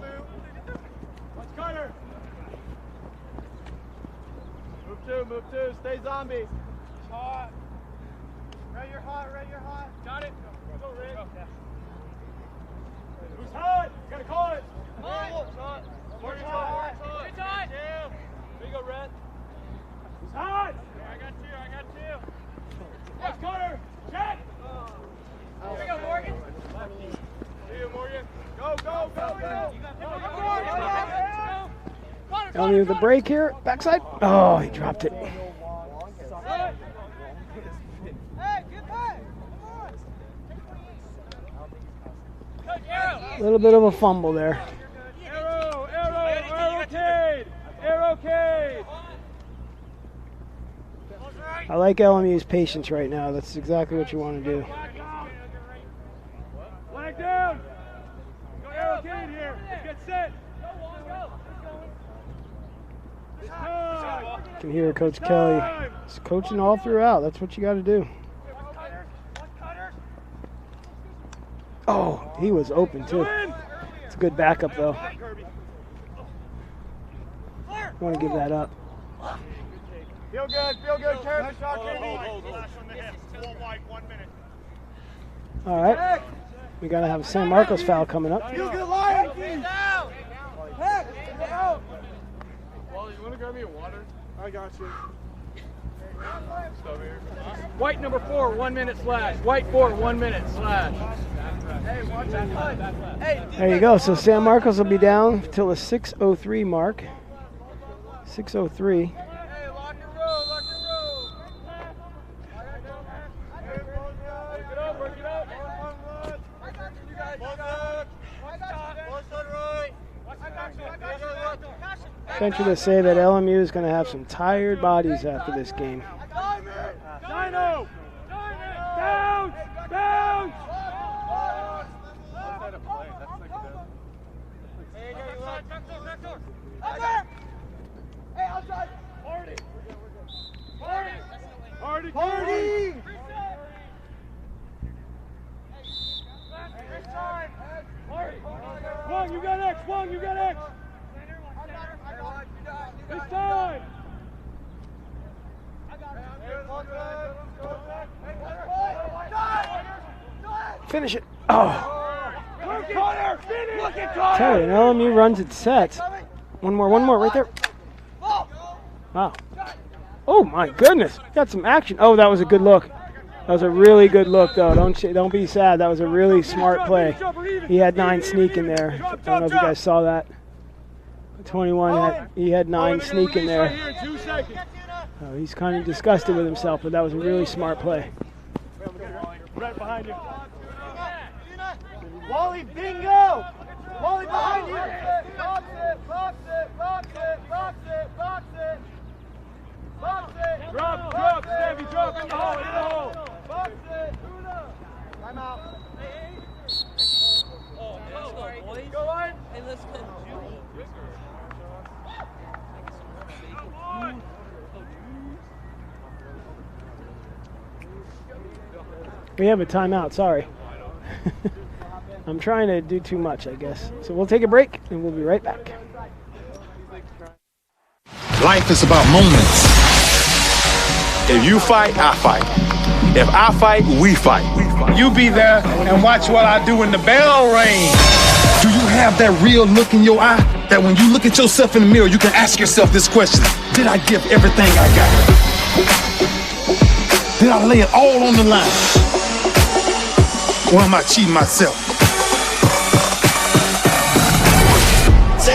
Watch Cutter. Move two. Stay zombie. Hot. Ray, you're hot. Got it. Go, Ray. Who's hot? Gotta call it. Morgan's hot. There you go, Red. Who's hot? I got two. Watch Cutter. Check. Here we go, Morgan. See you, Morgan. Go. LMU with the break here. Backside. Oh, he dropped it. A little bit of a fumble there. Arrowcade. I like LMU's patience right now. That's exactly what you want to do. Flag down. Go Arrowcade here. Let's get set. You can hear Coach Kelly. He's coaching all throughout. That's what you got to do. Oh, he was open too. It's a good backup though. You want to give that up. Feel good, Kurt. Nice shot, Hold. Flash on the hips. Full wide, 1 minute. All right. We got to have a San Marcos foul coming up. Feel good, Lion. Down. Heck, out. Wally, you want to grab me a water? I got you. White number 4, 1 minute slash. White 4, 1 minute slash. Hey, watch that. Hey, there you go. So San Marcos will be down till the 6:03 mark. 6:03. Venture to say that LMU is going to have some tired bodies after this game. Dino! Bounce! Hey, outside! Party! Wong, you got X! This time! Finish it. Oh. Tell you, LMU runs its sets. One more, right there. Wow. Oh my goodness, got some action. Oh, that was a good look. That was a really good look, though. Don't be sad. That was a really smart play. He had 9 sneak in there. I don't know if you guys saw that. 21, he had 9 sneak in there. Oh, he's kind of disgusted with himself, but that was a really smart play. Right behind you. Wally, bingo! Wally behind you! Box it! Drop, Stevie, drop in the hole, Box it! Time out. Go on. Hey, let's go. We have a timeout, sorry. I'm trying to do too much, I guess. So we'll take a break, and we'll be right back. Life is about moments. If you fight, I fight. If I fight, we fight. You be there and watch what I do when the bell rings. Do you have that real look in your eye? That when you look at yourself in the mirror, you can ask yourself this question: did I give everything I got? Did I lay it all on the line? Or am I cheating myself?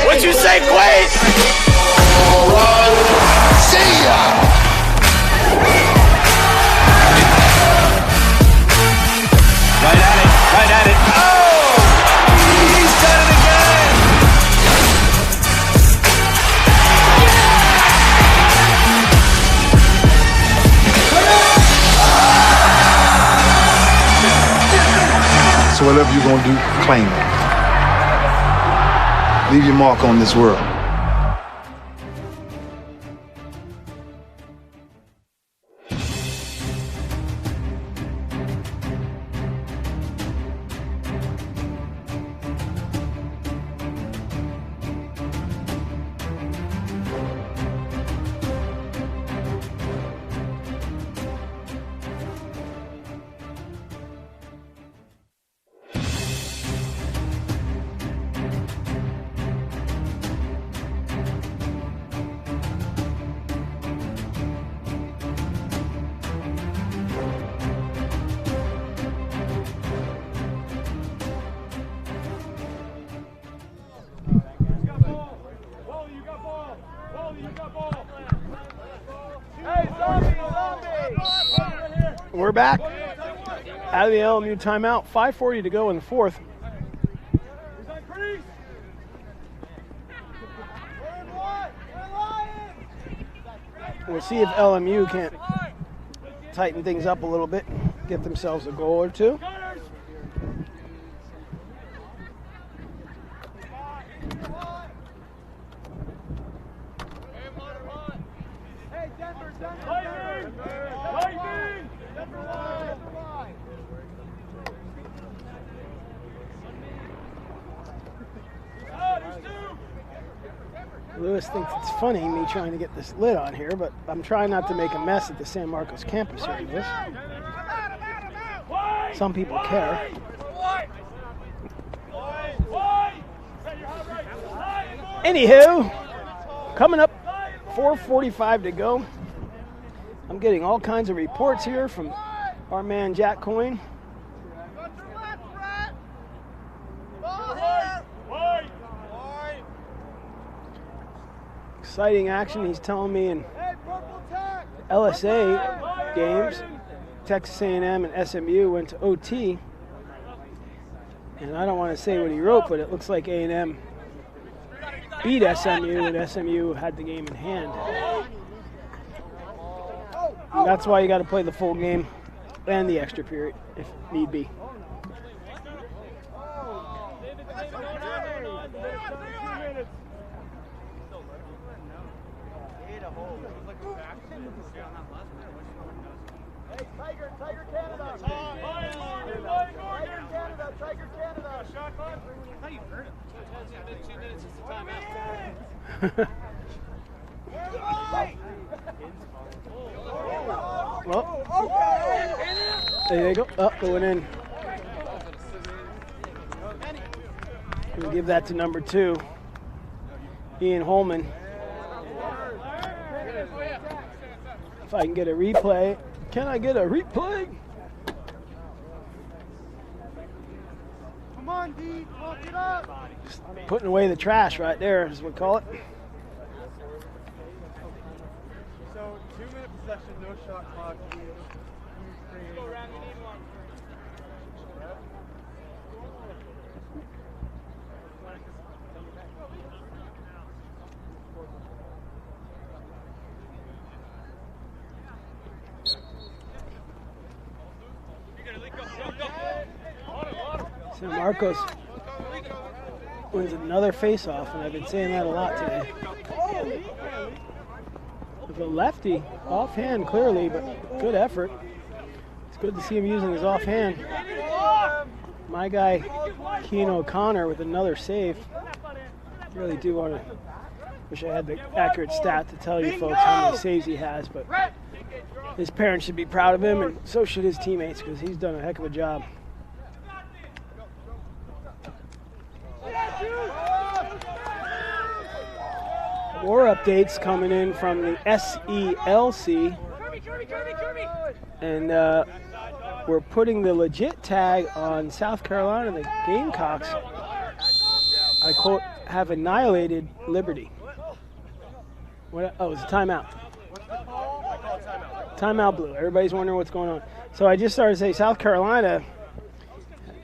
What you say, Quaid? All right. See ya. Right at it. Oh! He's done it again! So whatever you're gonna do, claim it. Leave your mark on this world. We're back out of the LMU timeout. 5:40 to go in the fourth. We'll see if LMU can't tighten things up a little bit, get themselves a goal or two. Lewis thinks it's funny, me trying to get this lid on here, but I'm trying not to make a mess at the San Marcos campus here, Lewis. Some people care. Anywho, coming up, 4:45 to go. I'm getting all kinds of reports here from our man Jack Coyne. Exciting action, he's telling me, in LSA games. Texas A&M and SMU went to OT. And I don't want to say what he wrote, but it looks like A&M beat SMU and SMU had the game in hand. And that's why you got to play the full game and the extra period if need be. Tiger Canada. Tiger Canada. Shot clock. I thought you heard it. It's been 2 minutes since the timeout. Well, there you go. Up, going in. We'll give that to number 2, Ian Holman. If I can get a replay. Can I get a replay? Come on, D. Lock it up. Just putting away the trash right there, as we call it. So 2-minute possession, no shot clock. Go around, you need one. San Marcos wins another face-off, and I've been saying that a lot today. With a lefty, offhand clearly, but good effort. It's good to see him using his offhand. My guy, Keane O'Connor, with another save. Really do want to, wish I had the accurate stat to tell you folks how many saves he has, but his parents should be proud of him, and so should his teammates, because he's done a heck of a job. More updates coming in from the SELC, and we're putting the legit tag on South Carolina. The Gamecocks, I quote, have annihilated Liberty. What? Oh, it's a timeout. Timeout blue. Everybody's wondering what's going on. So I just started to say South Carolina,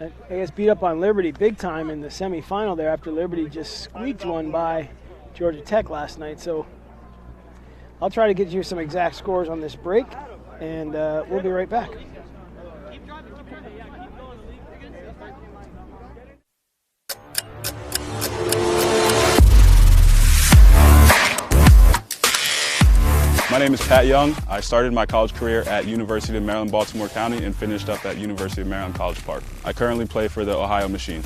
I guess, beat up on Liberty big time in the semifinal there after Liberty just squeaked one by Georgia Tech last night. So I'll try to get you some exact scores on this break, and we'll be right back. My name is Pat Young. I started my college career at University of Maryland, Baltimore County, and finished up at University of Maryland, College Park. I currently play for the Ohio Machine.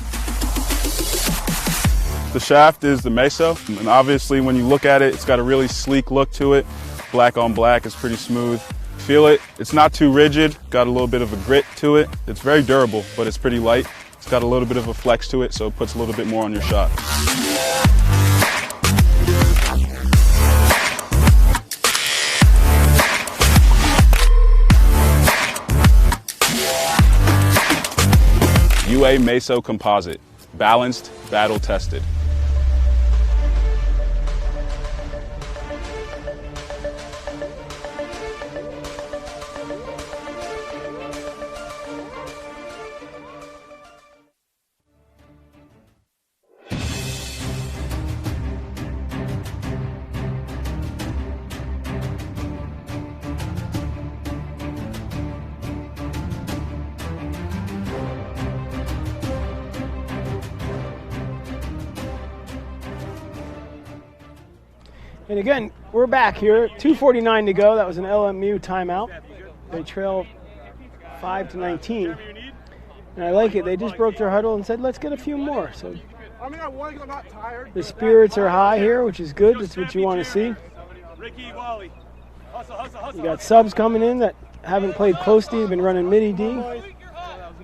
The shaft is the Meso, and obviously when you look at it, it's got a really sleek look to it. Black on black, it's pretty smooth. Feel it, it's not too rigid, got a little bit of a grit to it. It's very durable, but it's pretty light. It's got a little bit of a flex to it, so it puts a little bit more on your shot. UA Meso Composite, balanced, battle tested. And again, we're back here. 2:49 to go. That was an LMU timeout. They trail 5-19. And I like it. They just broke their huddle and said, let's get a few more. So the spirits are high here, which is good. That's what you want to see. You got subs coming in that haven't played close D, have been running midi D.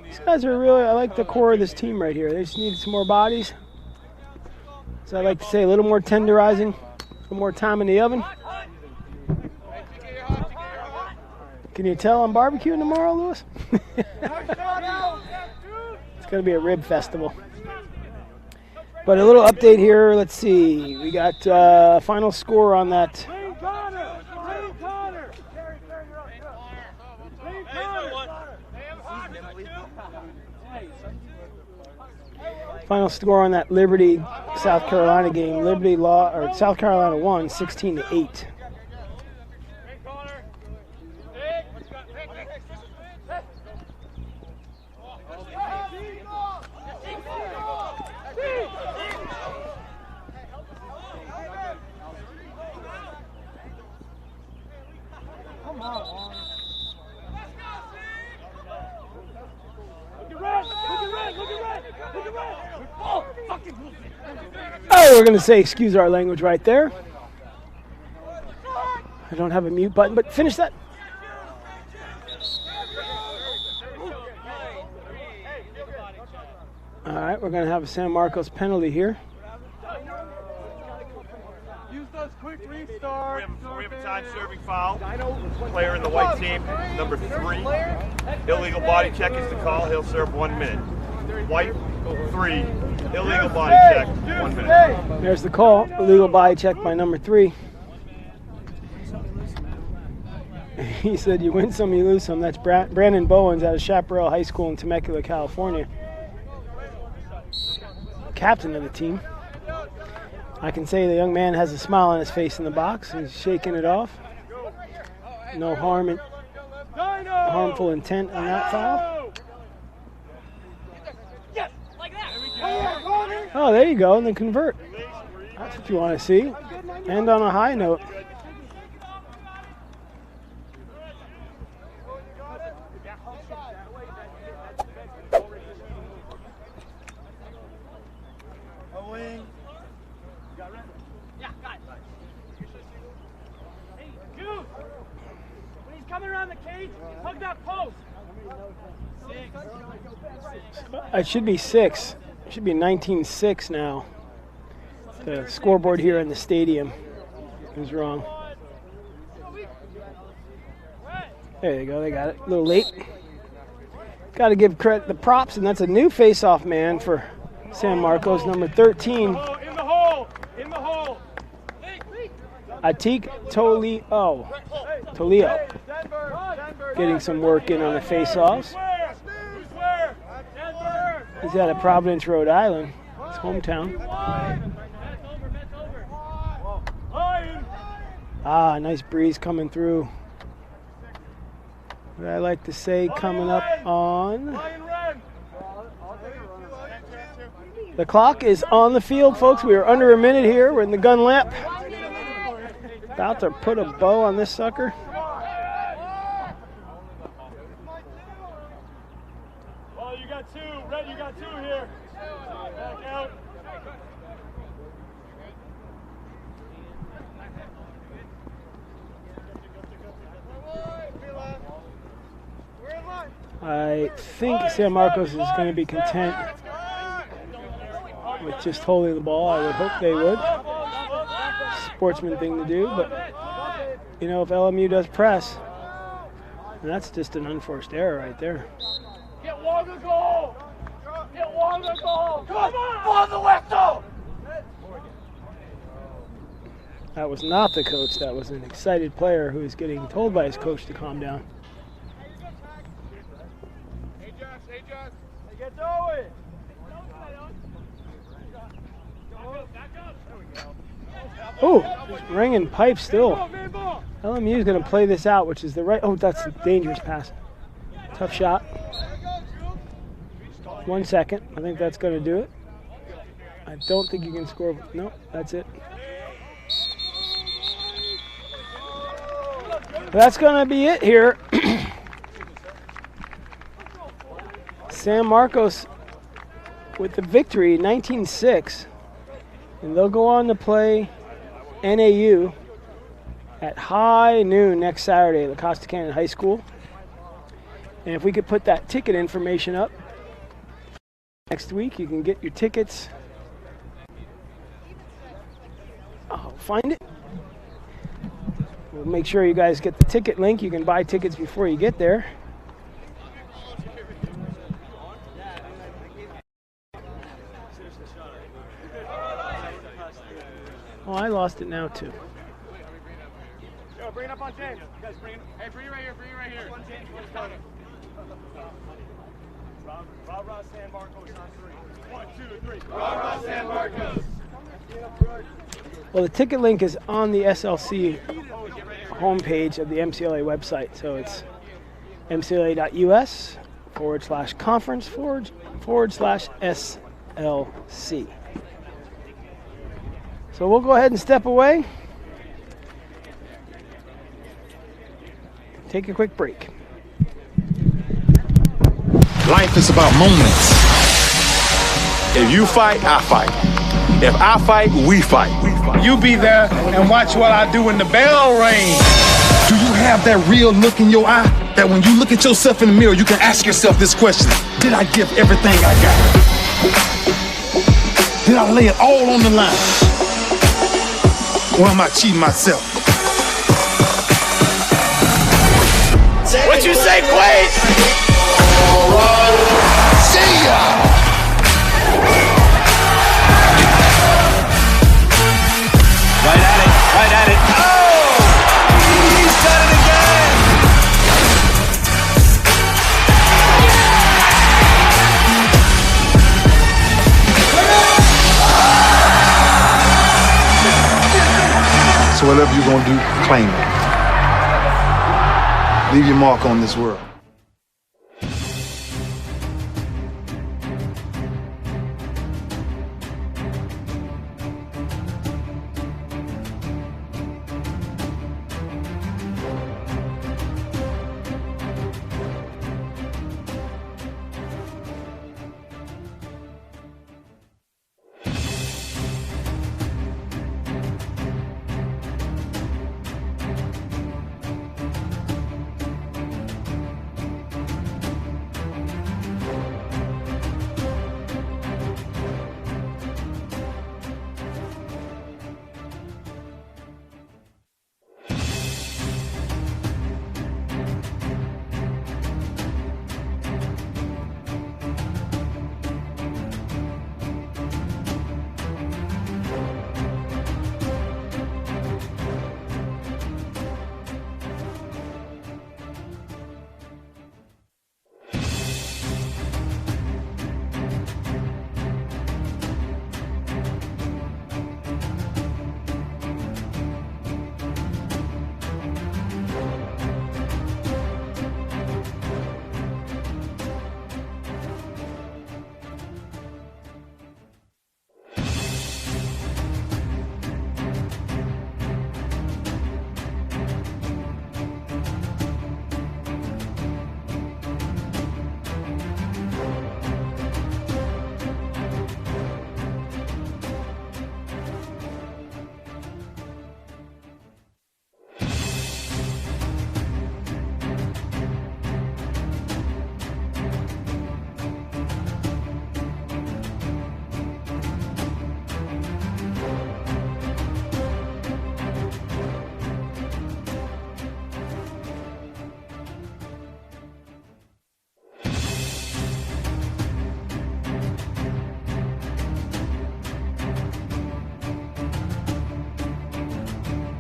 These guys are really, I like the core of this team right here. They just need some more bodies. So I like to say a little more tenderizing. More time in the oven. Can you tell I'm barbecuing tomorrow, Lewis? It's going to be a rib festival. But a little update here. Let's see. We got final score on that. Final score on that Liberty South Carolina game. South Carolina won 16-8. Oh, we're going to say excuse our language right there. I don't have a mute button, but finish that. All right, we're going to have a San Marcos penalty here. Use those quick restarts. We have a time serving foul. Player in the white team, number 3. Illegal body check is the call. He'll serve 1 minute. White 3. Illegal body check, 1 minute. There's the call. Illegal body check by number 3. He said, you win some, you lose some. That's Brandon Bowens out of Chaparral High School in Temecula, California. Captain of the team. I can say the young man has a smile on his face in the box. He's shaking it off. No harmful intent on that foul. Oh, there you go, and then convert. That's what you want to see. End on a high note. When he's coming around the cage, hug that post. It should be 6. It should be 19-6 now. The scoreboard here in the stadium is wrong. There you go, they got it. A little late. Got to give credit the props, and that's a new face-off man for San Marcos, number 13. In the hole! In the hole! Atik Tolio. Getting some work in on the face-offs. He's out of Providence, Rhode Island. His hometown. Ah, nice breeze coming through. What I like to say coming up on. The clock is on the field, folks. We are under a minute here. We're in the gun lap. About to put a bow on this sucker. Oh, you got 2. Red, you got 2 here. Back out. I think San Marcos is going to be content with just holding the ball. I would hope they would. Sportsman thing to do, but you know, if LMU does press, and that's just an unforced error right there. Get Wong the goal! Get Wong the goal! Come on! On the left goal! That was not the coach. That was an excited player who is getting told by his coach to calm down. Hey, get going! Oh, ringing pipe still. LMU is going to play this out, which is the right. Oh, that's a dangerous pass. Tough shot. 1 second. I think that's going to do it. I don't think you can score. No, that's it. That's going to be it here. San Marcos with the victory, 19-6. And they'll go on to play NAU at high noon next Saturday at La Costa Canyon High School. And if we could put that ticket information up next week, you can get your tickets. Oh, find it. We'll make sure you guys get the ticket link. You can buy tickets before you get there. Oh, I lost it now too. Yo, bring it up on James. Guys, bring it. Hey, bring it right here. Bring it right here. On James, let's go. Rah, San Marcos on 3. 1, 2, 3. Rah, San Marcos. Well, the ticket link is on the SLC homepage of the MCLA website. So it's mcla.us/conference/SLC. So we'll go ahead and step away. Take a quick break. Life is about moments. If you fight, I fight. If I fight, we fight. You be there and watch what I do when the bell rings. Do you have that real look in your eye that when you look at yourself in the mirror, you can ask yourself this question: did I give everything I got? Did I lay it all on the line? Or am I cheating myself? What you say, Quaid? See ya! Right at it. Oh! He's done it again! So whatever you're going to do, claim it. Leave your mark on this world.